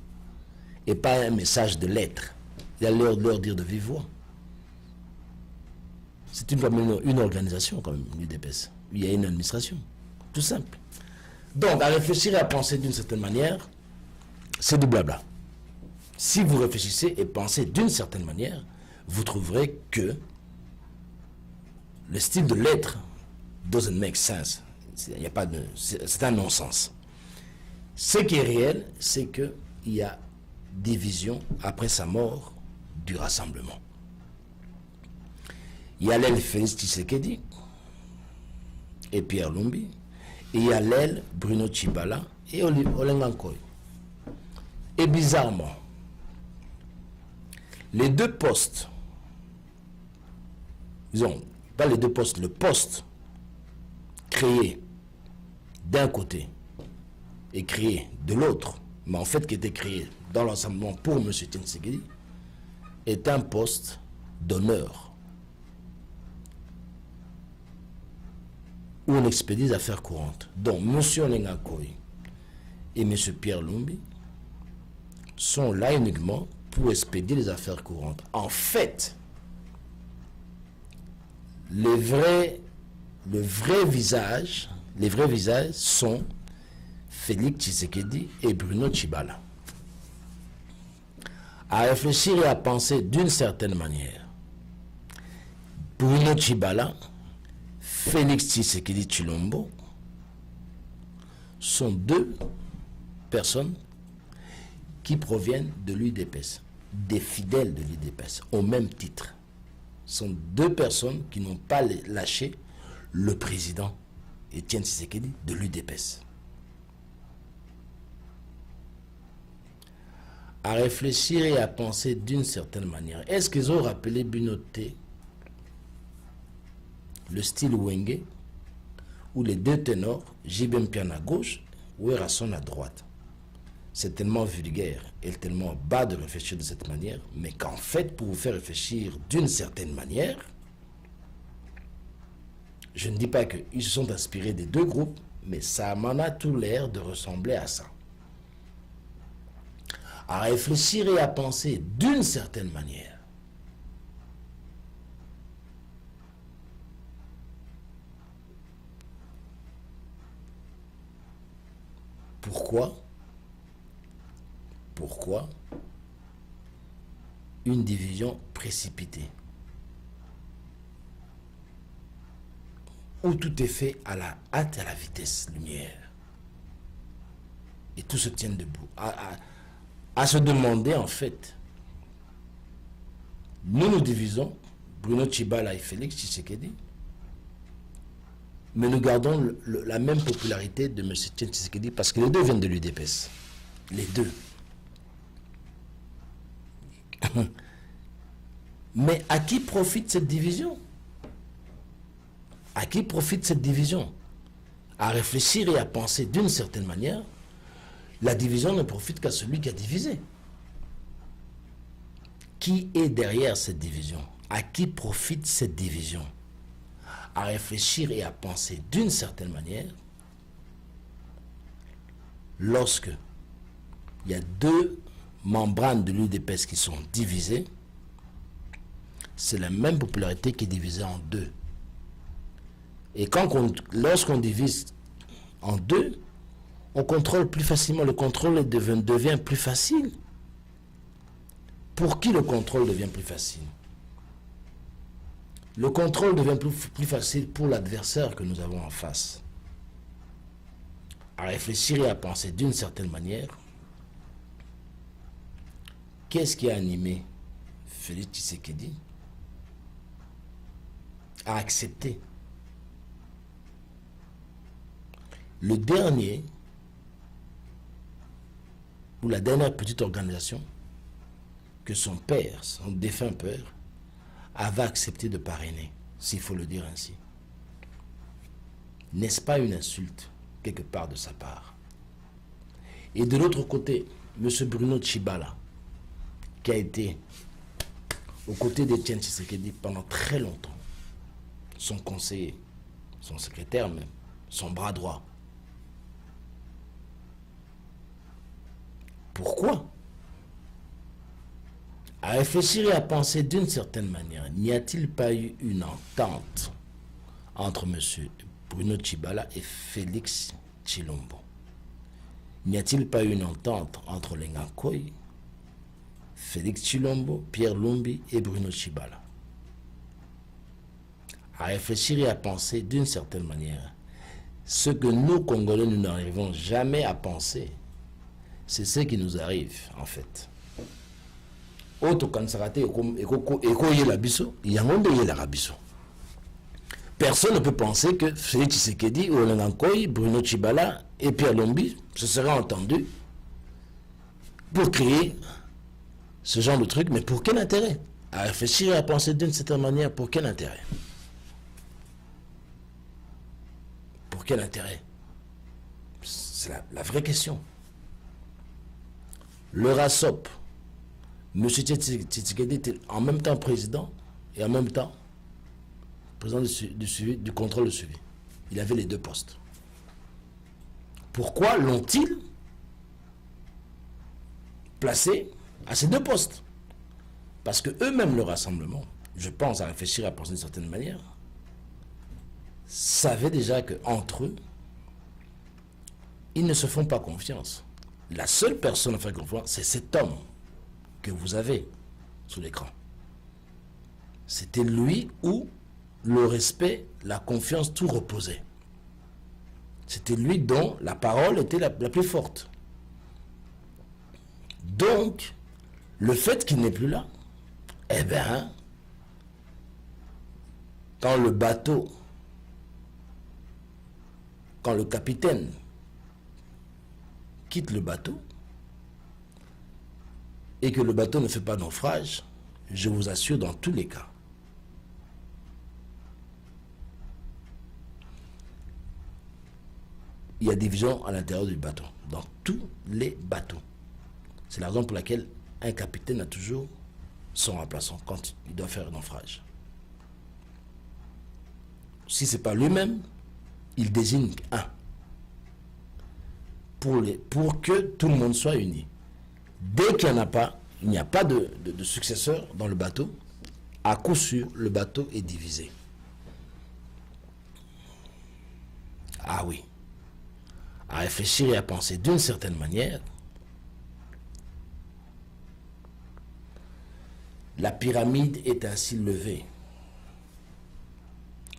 Et pas un message de lettre. Il a leur dire de vive voix. C'est une organisation quand même, l'UDPS. Il y a une administration. Tout simple. Donc, à réfléchir et à penser d'une certaine manière, c'est du blabla. Si vous réfléchissez et pensez d'une certaine manière, vous trouverez que le style de lettre doesn't make sense. Il n'y a pas de, c'est un non-sens. Ce qui est réel, c'est qu'il y a division après sa mort du rassemblement. Il y a l'aile Félix Tshisekedi et Pierre Lumbi, et il y a l'aile Bruno Tshibala et Olenga Nkoy. Et bizarrement, les deux postes, disons, pas les deux postes, le poste créé d'un côté et créé de l'autre, mais en fait qui était créé dans l'ensemble pour M. Tshisekedi, est un poste d'honneur où on expédie les affaires courantes. Donc M. Olenga Nkoy et M. Pierre Lumbi sont là uniquement pour expédier les affaires courantes. En fait, les vrais visages sont Félix Tshisekedi et Bruno Tshibala. À réfléchir et à penser d'une certaine manière, Bruno Tshibala, Félix Tshisekedi Tshilombo sont deux personnes qui proviennent de l'UDPS, des fidèles de l'UDPS, au même titre. Ce sont deux personnes qui n'ont pas lâché le président Étienne Tshisekedi de l'UDPS. À réfléchir et à penser d'une certaine manière, est-ce qu'ils ont rappelé Bunoté le style Wenge, où les deux ténors, J.B. Mpiana à gauche ou Erasson à droite? C'est tellement vulgaire et tellement bas de réfléchir de cette manière, mais qu'en fait, pour vous faire réfléchir d'une certaine manière, je ne dis pas qu'ils se sont inspirés des deux groupes, mais ça m'en a tout l'air de ressembler à ça. À réfléchir et à penser d'une certaine manière. Pourquoi une division précipitée où tout est fait à la hâte et à la vitesse lumière et tout se tient debout à se demander en fait, nous divisons Bruno Tshibala et Félix Tshisekedi, mais nous gardons la même popularité de M. Tshisekedi parce que les deux viennent de l'UDPS. Les deux. Mais à qui profite cette division? À qui profite cette division? À réfléchir et à penser d'une certaine manière, la division ne profite qu'à celui qui a divisé. Qui est derrière cette division? À qui profite cette division? À réfléchir et à penser d'une certaine manière, lorsque il y a deux membranes de l'UDPS qui sont divisées, c'est la même popularité qui est divisée en deux. Et lorsqu'on divise en deux, on contrôle plus facilement, le contrôle devient plus facile. Pour qui le contrôle devient plus facile? Le contrôle devient plus facile pour l'adversaire que nous avons en face. À réfléchir et à penser d'une certaine manière, qu'est-ce qui a animé Félix Tshisekedi à accepter le dernier ou la dernière petite organisation que son père, son défunt père, avait accepté de parrainer, s'il faut le dire ainsi. N'est-ce pas une insulte quelque part de sa part? Et de l'autre côté, M. Bruno Tshibala, qui a été aux côtés d'Étienne Tshisekedi pendant très longtemps, son conseiller, son secrétaire même, son bras droit. Pourquoi? À réfléchir et à penser d'une certaine manière, n'y a-t-il pas eu une entente entre M. Bruno Tshibala et Félix Tshilombo? N'y a-t-il pas eu une entente entre Olenga Nkoy, Félix Tshilombo, Pierre Lumbi et Bruno Tshibala? À réfléchir et à penser d'une certaine manière, ce que nous, Congolais, nous n'arrivons jamais à penser, C'est ce qui nous arrive, en fait. Auto kansarate eko la biso, yangonde la rabiso. Personne ne peut penser que Félix Tshisekedi, Olenga Nkoy, Bruno Tshibala et Pierre Lombi se seraient entendus pour créer ce genre de truc. Mais pour quel intérêt? À réfléchir et à penser d'une certaine manière, pour quel intérêt? Pour quel intérêt? C'est la vraie question. Le RASOP, M. Tshisekedi était en même temps président et en même temps président du contrôle de suivi. Il avait les deux postes. Pourquoi l'ont-ils placé à ces deux postes? Parce que eux-mêmes, le rassemblement, je pense à réfléchir et à penser d'une certaine manière, savaient déjà qu'entre eux, ils ne se font pas confiance. La seule personne à faire confiance, c'est cet homme que vous avez sous l'écran. C'était lui où le respect, la confiance, tout reposait. C'était lui dont la parole était la plus forte. Donc, le fait qu'il n'est plus là, eh bien, quand le bateau, quand le capitaine quitte le bateau et que le bateau ne fait pas naufrage, je vous assure, dans tous les cas, il y a division à l'intérieur du bateau, dans tous les bateaux. C'est la raison pour laquelle un capitaine a toujours son remplaçant quand il doit faire un naufrage. Si ce n'est pas lui-même, il désigne un. Pour que tout le monde soit uni. Dès qu'il n'y en a pas, il n'y a pas de successeur dans le bateau, à coup sûr, le bateau est divisé. Ah oui. À réfléchir et à penser d'une certaine manière, la pyramide est ainsi levée.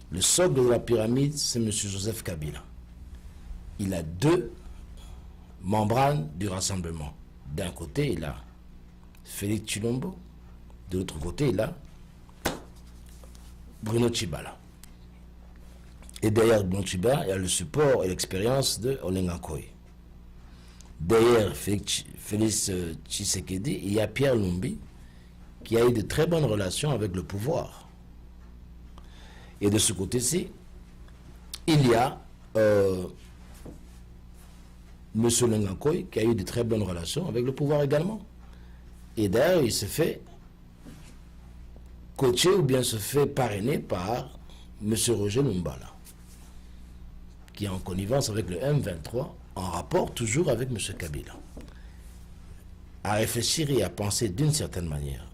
Le socle de la pyramide, c'est M. Joseph Kabila. Il a deux membranes du rassemblement. D'un côté, il a Félix Tshilombo. De l'autre côté, il a Bruno Tshibala. Et derrière Bruno Tshibala, il y a le support et l'expérience de Olenga Nkoy. Derrière Félix Tshisekedi, il y a Pierre Lombi, qui a eu de très bonnes relations avec le pouvoir. Et de ce côté-ci, il y a M. Olenga Nkoy, qui a eu de très bonnes relations avec le pouvoir également. Et d'ailleurs, il se fait coacher ou bien se fait parrainer par M. Roger Lumbala, qui est en connivence avec le M23, en rapport toujours avec M. Kabila. À réfléchir et à penser d'une certaine manière.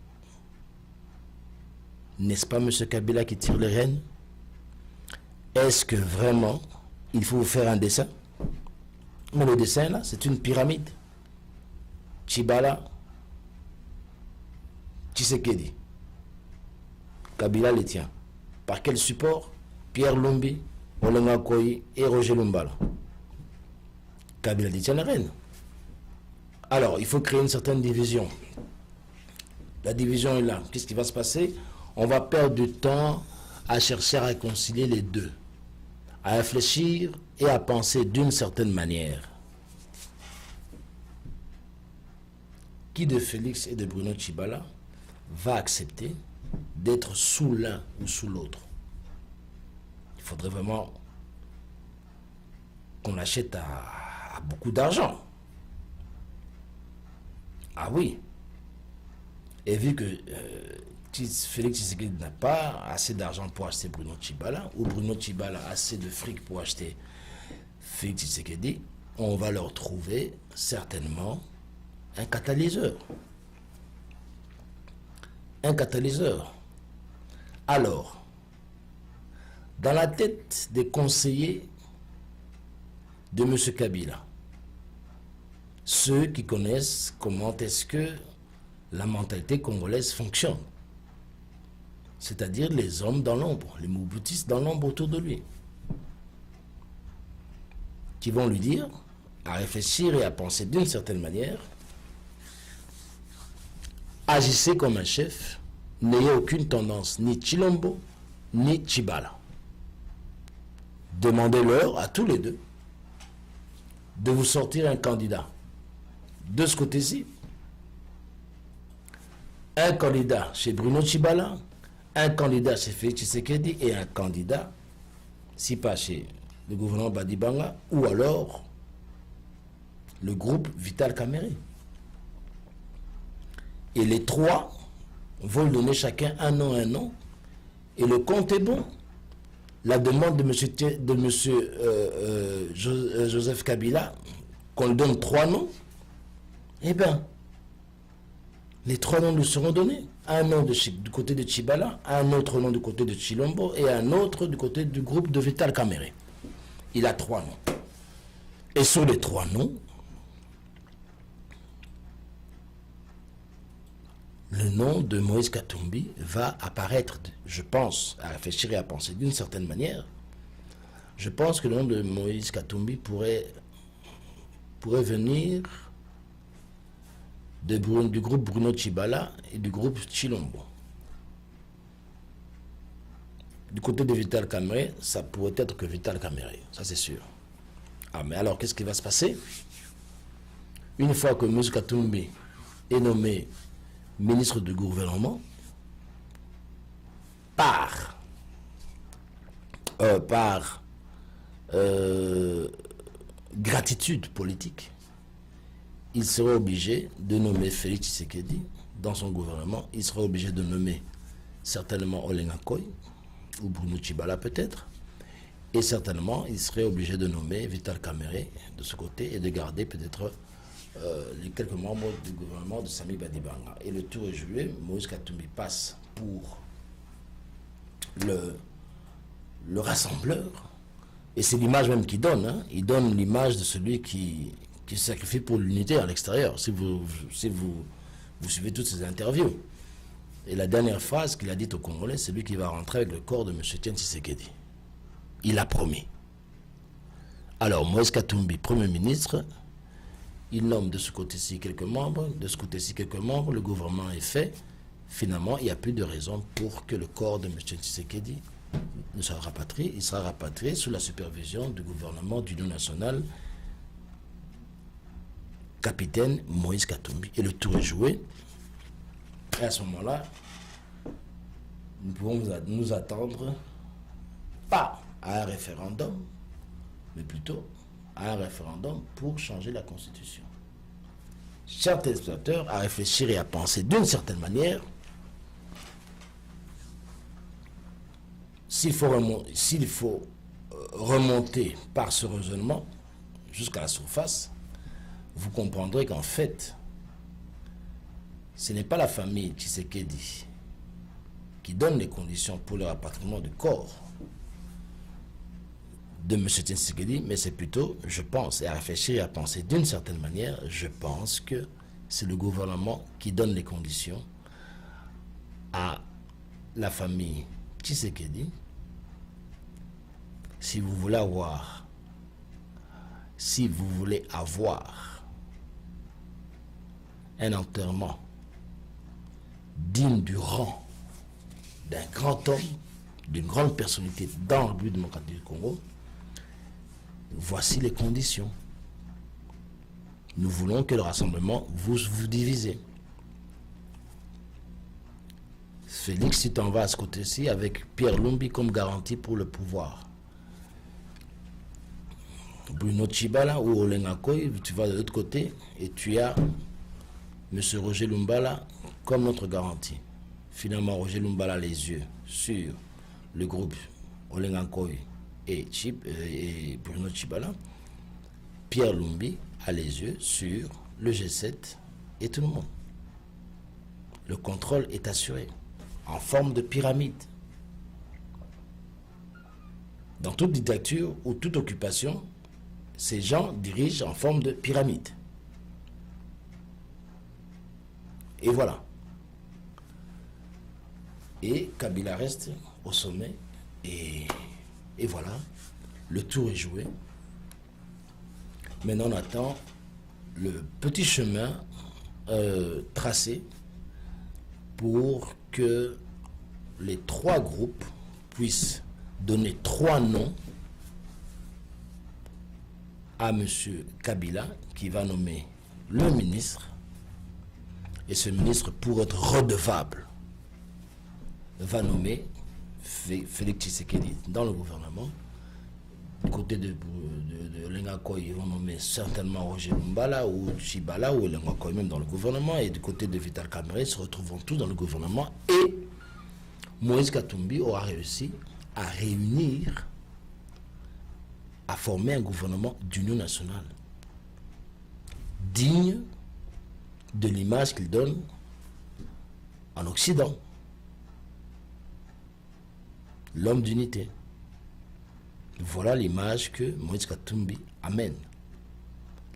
N'est-ce pas M. Kabila qui tire les rênes? Est-ce que vraiment, il faut vous faire un dessin? Mais le dessin là, c'est une pyramide. Tshibala, Tshisekedi. Kabila les tient. Par quel support? Pierre Lombi, Olenga Nkoy et Roger Lumbala. Kabila détient les rênes. Alors, il faut créer une certaine division. La division est là. Qu'est-ce qui va se passer? On va perdre du temps à chercher à réconcilier les deux, à réfléchir et à penser d'une certaine manière. Qui de Félix et de Bruno Tshibala va accepter d'être sous l'un ou sous l'autre? Il faudrait vraiment qu'on l'achète à beaucoup d'argent. Ah oui. Et vu que Félix Tshisekedi n'a pas assez d'argent pour acheter Bruno Tshibala, ou Bruno Tshibala a assez de fric pour acheter Félix Tshisekedi, on va leur trouver certainement un catalyseur. Un catalyseur. Alors, dans la tête des conseillers de M. Kabila, ceux qui connaissent comment est-ce que la mentalité congolaise fonctionne, c'est-à-dire les hommes dans l'ombre, les mouboutistes dans l'ombre autour de lui, qui vont lui dire, à réfléchir et à penser d'une certaine manière. Agissez comme un chef, n'ayez aucune tendance, ni Chilombo, ni Tchibala. Demandez-leur à tous les deux de vous sortir un candidat. De ce côté-ci, un candidat chez Bruno Tchibala, un candidat chez Félix Tshisekedi et un candidat, si pas chez le gouvernement Badibanga, ou alors le groupe Vital Kamerhe. Et les trois vont donner chacun un nom, et le compte est bon. La demande de monsieur Joseph Kabila, qu'on lui donne 3 noms, eh bien, les 3 noms lui seront donnés. Un nom du côté de Tchibala, un autre nom du côté de Chilombo et un autre du côté du groupe de Vital Kamerhe. Il a 3 noms. Et sur les 3 noms, le nom de Moïse Katumbi va apparaître, je pense, à réfléchir et à penser d'une certaine manière. Je pense que le nom de Moïse Katumbi pourrait venir du groupe Bruno Tchibala et du groupe Chilombo. Du côté de Vital Kamerhe, ça pourrait être que Vital Kamerhe, ça c'est sûr. Ah, mais alors qu'est-ce qui va se passer? Une fois que Moïse Katumbi est nommé ministre du gouvernement, par gratitude politique, il sera obligé de nommer Félix Tshisekedi dans son gouvernement. Il sera obligé de nommer certainement Olenga Koy ou Bruno Tchibala peut-être, et certainement il serait obligé de nommer Vital Kamerhe de ce côté et de garder peut-être les quelques membres du gouvernement de Sami Badibanga. Et le tour est joué. Moïse Katumbi passe pour le rassembleur, et c'est l'image même qu'il donne, hein. Il donne l'image de celui qui se sacrifie pour l'unité à l'extérieur, si vous suivez toutes ces interviews. Et la dernière phrase qu'il a dite aux Congolais, c'est lui qui va rentrer avec le corps de M. Etienne Tshisekedi. Il a promis. Alors, Moïse Katumbi, Premier ministre, il nomme de ce côté-ci quelques membres, de ce côté-ci quelques membres, le gouvernement est fait. Finalement, il n'y a plus de raison pour que le corps de M. Tshisekedi ne soit rapatrié. Il sera rapatrié sous la supervision du gouvernement d'Union nationale, capitaine Moïse Katumbi. Et le tour est joué. Et à ce moment-là, nous pouvons nous attendre pas à un référendum, mais plutôt à un référendum pour changer la Constitution. Chers téléspectateurs, à réfléchir et à penser d'une certaine manière, s'il faut remonter par ce raisonnement jusqu'à la surface, vous comprendrez qu'en fait, ce n'est pas la famille Tshisekedi qui donne les conditions pour le rapatriement du corps de M. Tshisekedi, mais c'est plutôt, je pense, et à réfléchir et à penser d'une certaine manière, je pense que c'est le gouvernement qui donne les conditions à la famille Tshisekedi. Si vous voulez avoir un enterrement digne du rang d'un grand homme, d'une grande personnalité dans la République démocratique du Congo, voici les conditions. Nous voulons que le rassemblement vous divise. Félix, tu t'en vas à ce côté-ci avec Pierre Lumbi comme garantie pour le pouvoir. Bruno Tchibala ou Olenga Koy, tu vas de l'autre côté et tu as M. Roger Lumbala comme notre garantie. Finalement, Roger Lumbala a les yeux sur le groupe Olenga Koy et Bruno Tchibala. Pierre Lumbi a les yeux sur le G7 et tout le monde. Le contrôle est assuré en forme de pyramide. Dans toute dictature ou toute occupation, ces gens dirigent en forme de pyramide. Et voilà. Et Kabila reste au sommet. Et voilà. Le tour est joué. Maintenant, on attend le petit chemin tracé pour que les 3 groupes puissent donner 3 noms à M. Kabila, qui va nommer le ministre, et ce ministre, pour être redevable, va nommer Félix Tshisekedi dans le gouvernement. Du côté de Lengakoy, ils vont nommer certainement Roger Mbala ou Chibala ou Lengakoy même dans le gouvernement, et du côté de Vital Kamerhe, ils se retrouveront tous dans le gouvernement, et Moïse Katumbi aura réussi à réunir, à former un gouvernement d'union nationale digne de l'image qu'il donne en Occident. L'homme d'unité. Voilà l'image que Moïse Katumbi amène.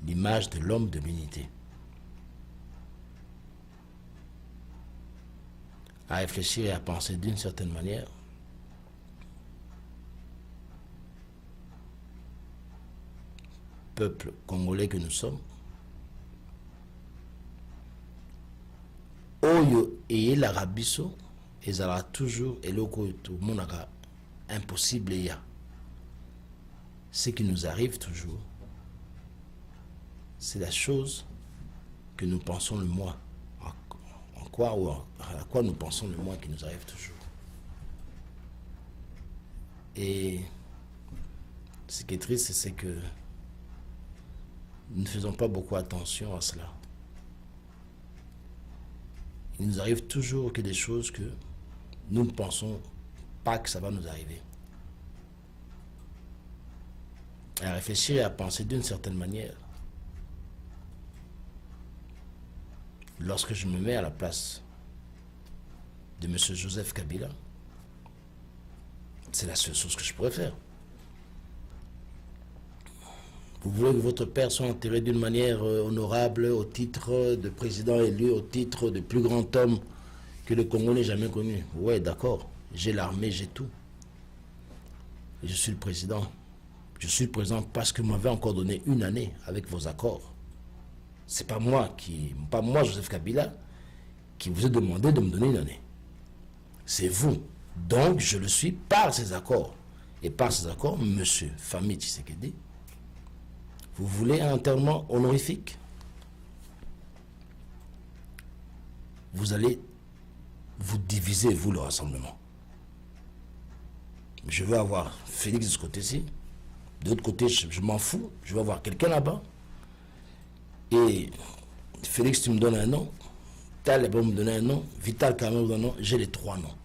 L'image de l'homme de l'unité. À réfléchir et à penser d'une certaine manière. Peuple congolais que nous sommes. Oyo et l'Arabiso, ils aura toujours et l'oko tout monaka impossible ya. Ce qui nous arrive toujours, c'est la chose que nous pensons le moins. En quoi ou à quoi nous pensons le moins qui nous arrive toujours. Et ce qui est triste, c'est que nous ne faisons pas beaucoup attention à cela. Il nous arrive toujours que des choses que nous ne pensons pas que ça va nous arriver. Et à réfléchir et à penser d'une certaine manière. Lorsque je me mets à la place de M. Joseph Kabila, c'est la seule chose que je pourrais faire. Vous voulez que votre père soit enterré d'une manière honorable au titre de président élu, au titre de plus grand homme que le Congo n'ait jamais connu. Ouais, d'accord. J'ai l'armée, j'ai tout. Et je suis le président. Je suis le président parce que vous m'avez encore donné une année avec vos accords. C'est pas moi, Joseph Kabila, qui vous ai demandé de me donner une année. C'est vous. Donc, je le suis par ces accords. Et par ces accords, monsieur Fami Tshisekedi, vous voulez un enterrement honorifique? Vous allez vous diviser, vous, le rassemblement. Je veux avoir Félix de ce côté-ci. De l'autre côté, je m'en fous. Je veux avoir quelqu'un là-bas. Et Félix, tu me donnes un nom. Tal va me donner un nom. Vital Kamerhe me donne un nom. J'ai les 3 noms.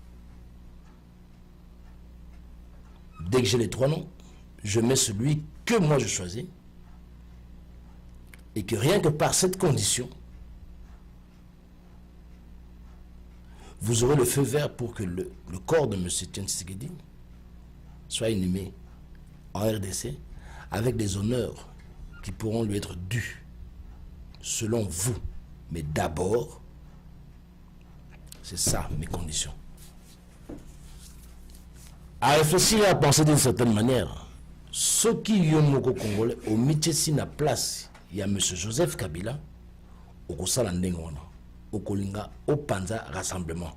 Dès que j'ai les 3 noms, je mets celui que moi je choisis. Et que rien que par cette condition, vous aurez le feu vert pour que le corps de M. Tshisekedi soit inhumé en RDC avec des honneurs qui pourront lui être dus, selon vous. Mais d'abord, c'est ça mes conditions. À réfléchir et à penser d'une certaine manière, ceux qui ont au Congolais, au Michesi na place, il y a M. Joseph Kabila, au Kosala Ndengwana, au Kolinga, au Panza Rassemblement.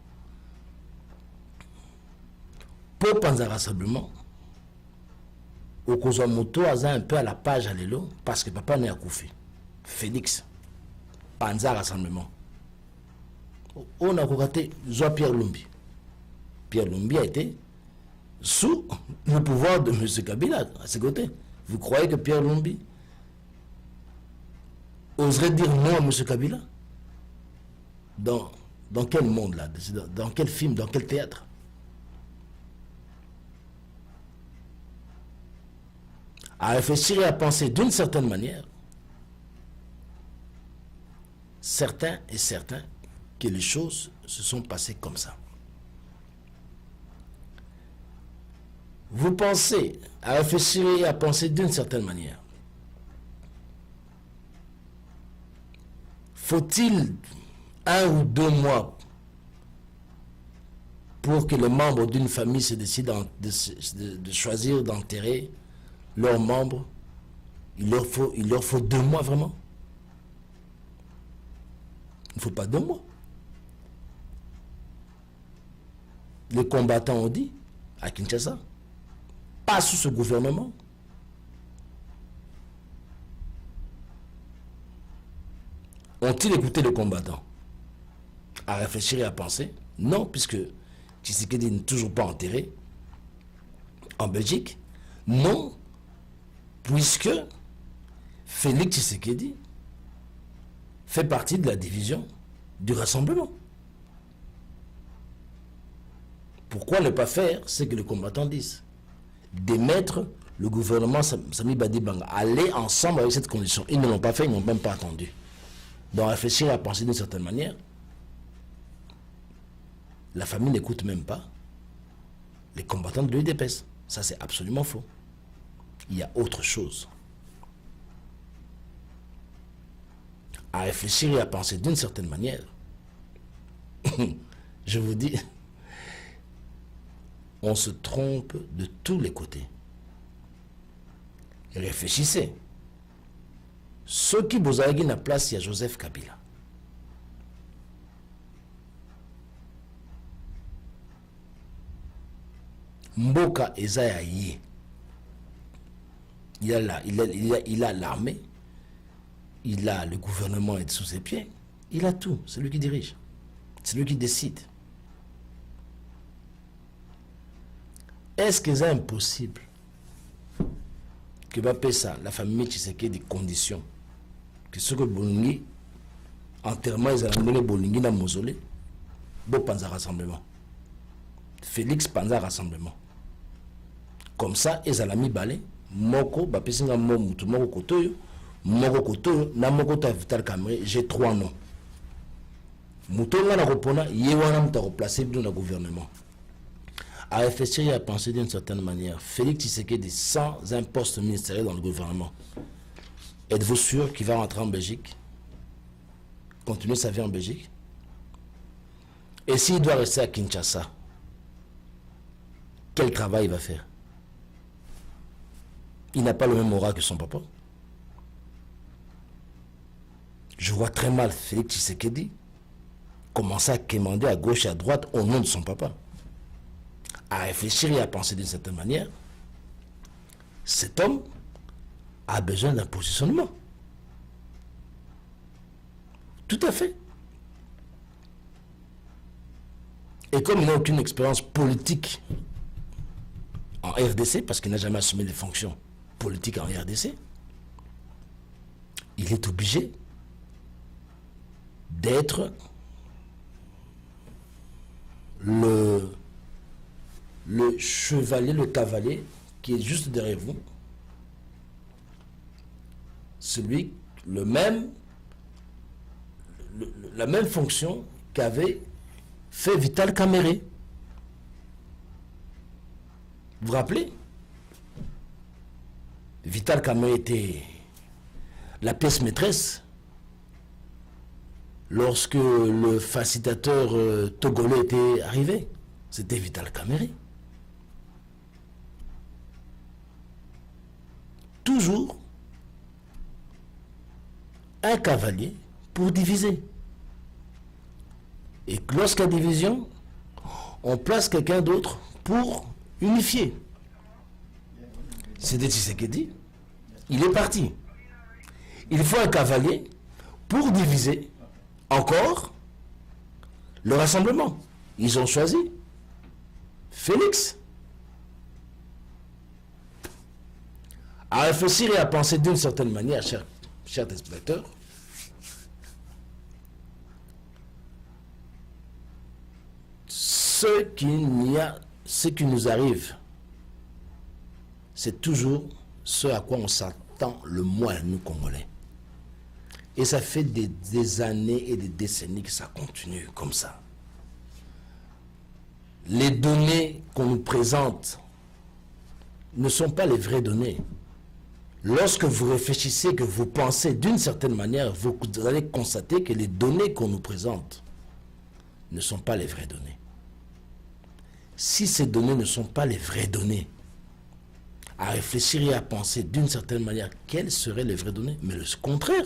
Pour Panza Rassemblement, au Kozomoto, un peu à la page à l'élo, parce que papa n'est à Koufi. Félix, Panza Rassemblement. On a raté Pierre Lumbi. Pierre Lumbi a été sous le pouvoir de M. Kabila, à ses côtés. Vous croyez que Pierre Lumbi oserait dire non à M. Kabila? Dans quel monde là? Dans quel film? Dans quel théâtre? À réfléchir et à penser d'une certaine manière, certains et certains que les choses se sont passées comme ça. Vous pensez à réfléchir et à penser d'une certaine manière. Faut-il 1 ou 2 mois pour que les membres d'une famille se décident de choisir d'enterrer leurs membres Il leur faut 2 mois vraiment. Il ne faut pas 2 mois. Les combattants ont dit à Kinshasa, pas sous ce gouvernement. Ont-ils écouté les combattants? À réfléchir et à penser? Non, puisque Tshisekedi n'est toujours pas enterré en Belgique. Non, puisque Félix Tshisekedi fait partie de la division du Rassemblement. Pourquoi ne pas faire ce que les combattants disent? Démettre le gouvernement Sami Badibanga. Aller ensemble avec cette condition. Ils ne l'ont pas fait, ils n'ont même pas attendu. Donc réfléchir et à penser d'une certaine manière, la famille n'écoute même pas les combattants de l'UDPS. Ça, c'est absolument faux. Il y a autre chose. À réfléchir et à penser d'une certaine manière, je vous dis, on se trompe de tous les côtés. Et réfléchissez. Ceux qui vous avez la place, il y a Joseph Kabila. Mboka Ezaya Yé. Il a l'armée, il a le gouvernement est sous ses pieds, il a tout, c'est lui qui dirige, c'est lui qui décide. Est-ce que c'est impossible que Bapesa, la famille Tshisekedi des conditions, que ce que Bolingi, enterrement, ils ont amené Bolingi dans le mausolée, Bo Panza Rassemblement, Félix Panza Rassemblement. Comme ça, ils ont mis balai, Moko, Bapesinga Momutu, Moko Kotoyo, na Moko ta Vital Kamerhe, j'ai 3 noms. Moutonga na Repona, Yewana m'a replacé dans le gouvernement. À réfléchir et à penser d'une certaine manière, Félix Tshisekedi sans un poste ministériel dans le gouvernement, êtes-vous sûr qu'il va rentrer en Belgique? Continuer sa vie en Belgique? Et s'il doit rester à Kinshasa, quel travail il va faire? Il n'a pas le même aura que son papa. Je vois très mal Félix Tshisekedi commencer à quémander à gauche et à droite au nom de son papa. À réfléchir et à penser d'une certaine manière, cet homme a besoin d'un positionnement. Tout à fait. Et comme il n'a aucune expérience politique en RDC, parce qu'il n'a jamais assumé des fonctions politiques en RDC, il est obligé d'être le chevalier, le cavalier qui est juste derrière vous, celui, la même fonction qu'avait fait Vital Kamerhe. Vous vous rappelez? Vital Kamerhe était la pièce maîtresse lorsque le facilitateur togolais était arrivé. C'était Vital Kamerhe. Toujours un cavalier pour diviser. Et lorsqu'il y a division, on place quelqu'un d'autre pour unifier. C'était Tshisekedi. Il est parti. Il faut un cavalier pour diviser encore le rassemblement. Ils ont choisi Félix. À réfléchir et à penser d'une certaine manière, chers téléspectateurs, ce qui nous arrive, c'est toujours ce à quoi on s'attend le moins, nous Congolais. Et ça fait des années et des décennies que ça continue comme ça. Les données qu'on nous présente ne sont pas les vraies données. Lorsque vous réfléchissez, que vous pensez d'une certaine manière, vous allez constater que les données qu'on nous présente ne sont pas les vraies données. Si ces données ne sont pas les vraies données, à réfléchir et à penser d'une certaine manière quelles seraient les vraies données, mais le contraire.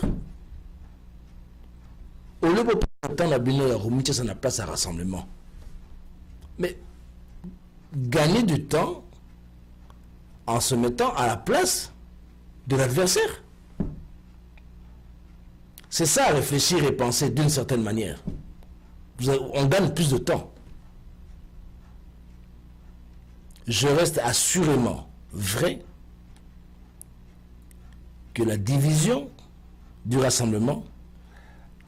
Au lieu de temps la ça n'a place à rassemblement. Mais gagner du temps en se mettant à la place de l'adversaire. C'est ça, réfléchir et penser d'une certaine manière. On gagne plus de temps. Je reste assurément vrai que la division du rassemblement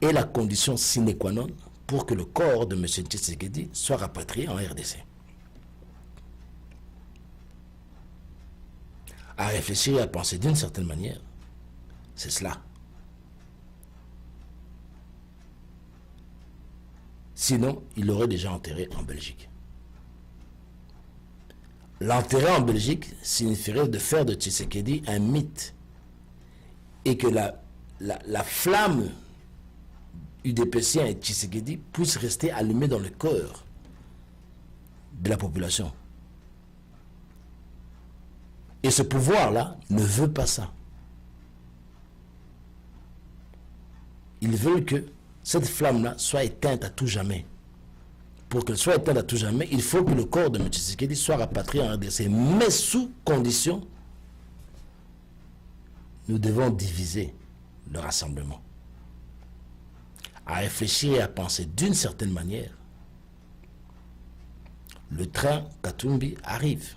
est la condition sine qua non pour que le corps de M. Tshisekedi soit rapatrié en RDC. À réfléchir et à penser d'une certaine manière, c'est cela. Sinon, il l'aurait déjà enterré en Belgique. L'enterrer en Belgique signifierait de faire de Tshisekedi un mythe et que la flamme UDPCien et Tshisekedi puisse rester allumée dans le cœur de la population. Et ce pouvoir-là ne veut pas ça. Il veut que cette flamme-là soit éteinte à tout jamais. Pour qu'elle soit éteinte à tout jamais, il faut que le corps de M. Tshisekedi soit rapatrié en RDC. Mais sous condition, nous devons diviser le rassemblement. À réfléchir et à penser d'une certaine manière, le train Katumbi arrive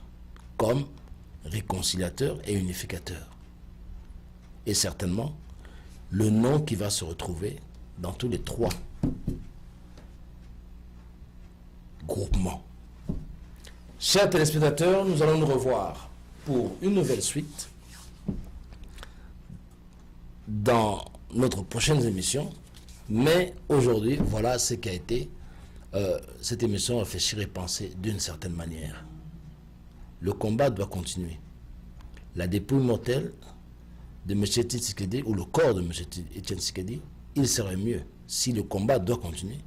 comme réconciliateur et unificateur. Et certainement, le nom qui va se retrouver dans tous les trois groupements. Chers téléspectateurs, nous allons nous revoir pour une nouvelle suite dans notre prochaine émission. Mais aujourd'hui, voilà ce qu'a été cette émission Réfléchir et penser d'une certaine manière. Le combat doit continuer. La dépouille mortelle de M. Tshisekedi ou le corps de M. Tshisekedi, il serait mieux, si le combat doit continuer,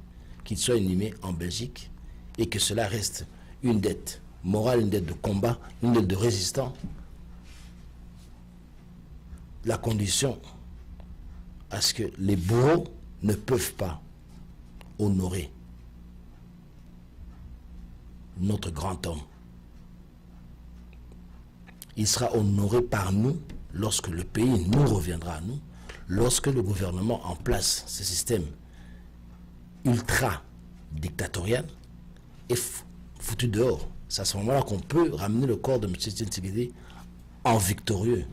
qu'il soit inhumé en Belgique et que cela reste une dette morale, une dette de combat, une dette de résistant. La condition à ce que les bourreaux ne peuvent pas honorer notre grand homme. Il sera honoré par nous lorsque le pays nous reviendra à nous, lorsque le gouvernement en place ce système ultra dictatorial est foutu dehors. C'est à ce moment-là qu'on peut ramener le corps de M. Tshisekedi en victorieux.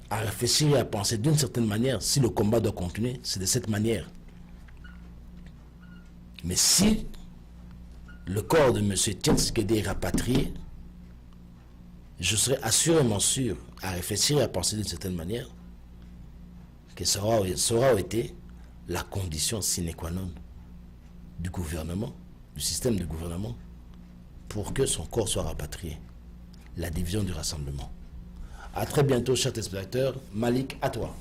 À réfléchir et à penser d'une certaine manière, si le combat doit continuer, c'est de cette manière. Mais si le corps de M. Tshisekedi est rapatrié, je serai assurément sûr, à réfléchir et à penser d'une certaine manière, que ça aura été la condition sine qua non du gouvernement, du système de gouvernement, pour que son corps soit rapatrié. La division du rassemblement. À très bientôt, chers téléspectateurs. Malik, à toi.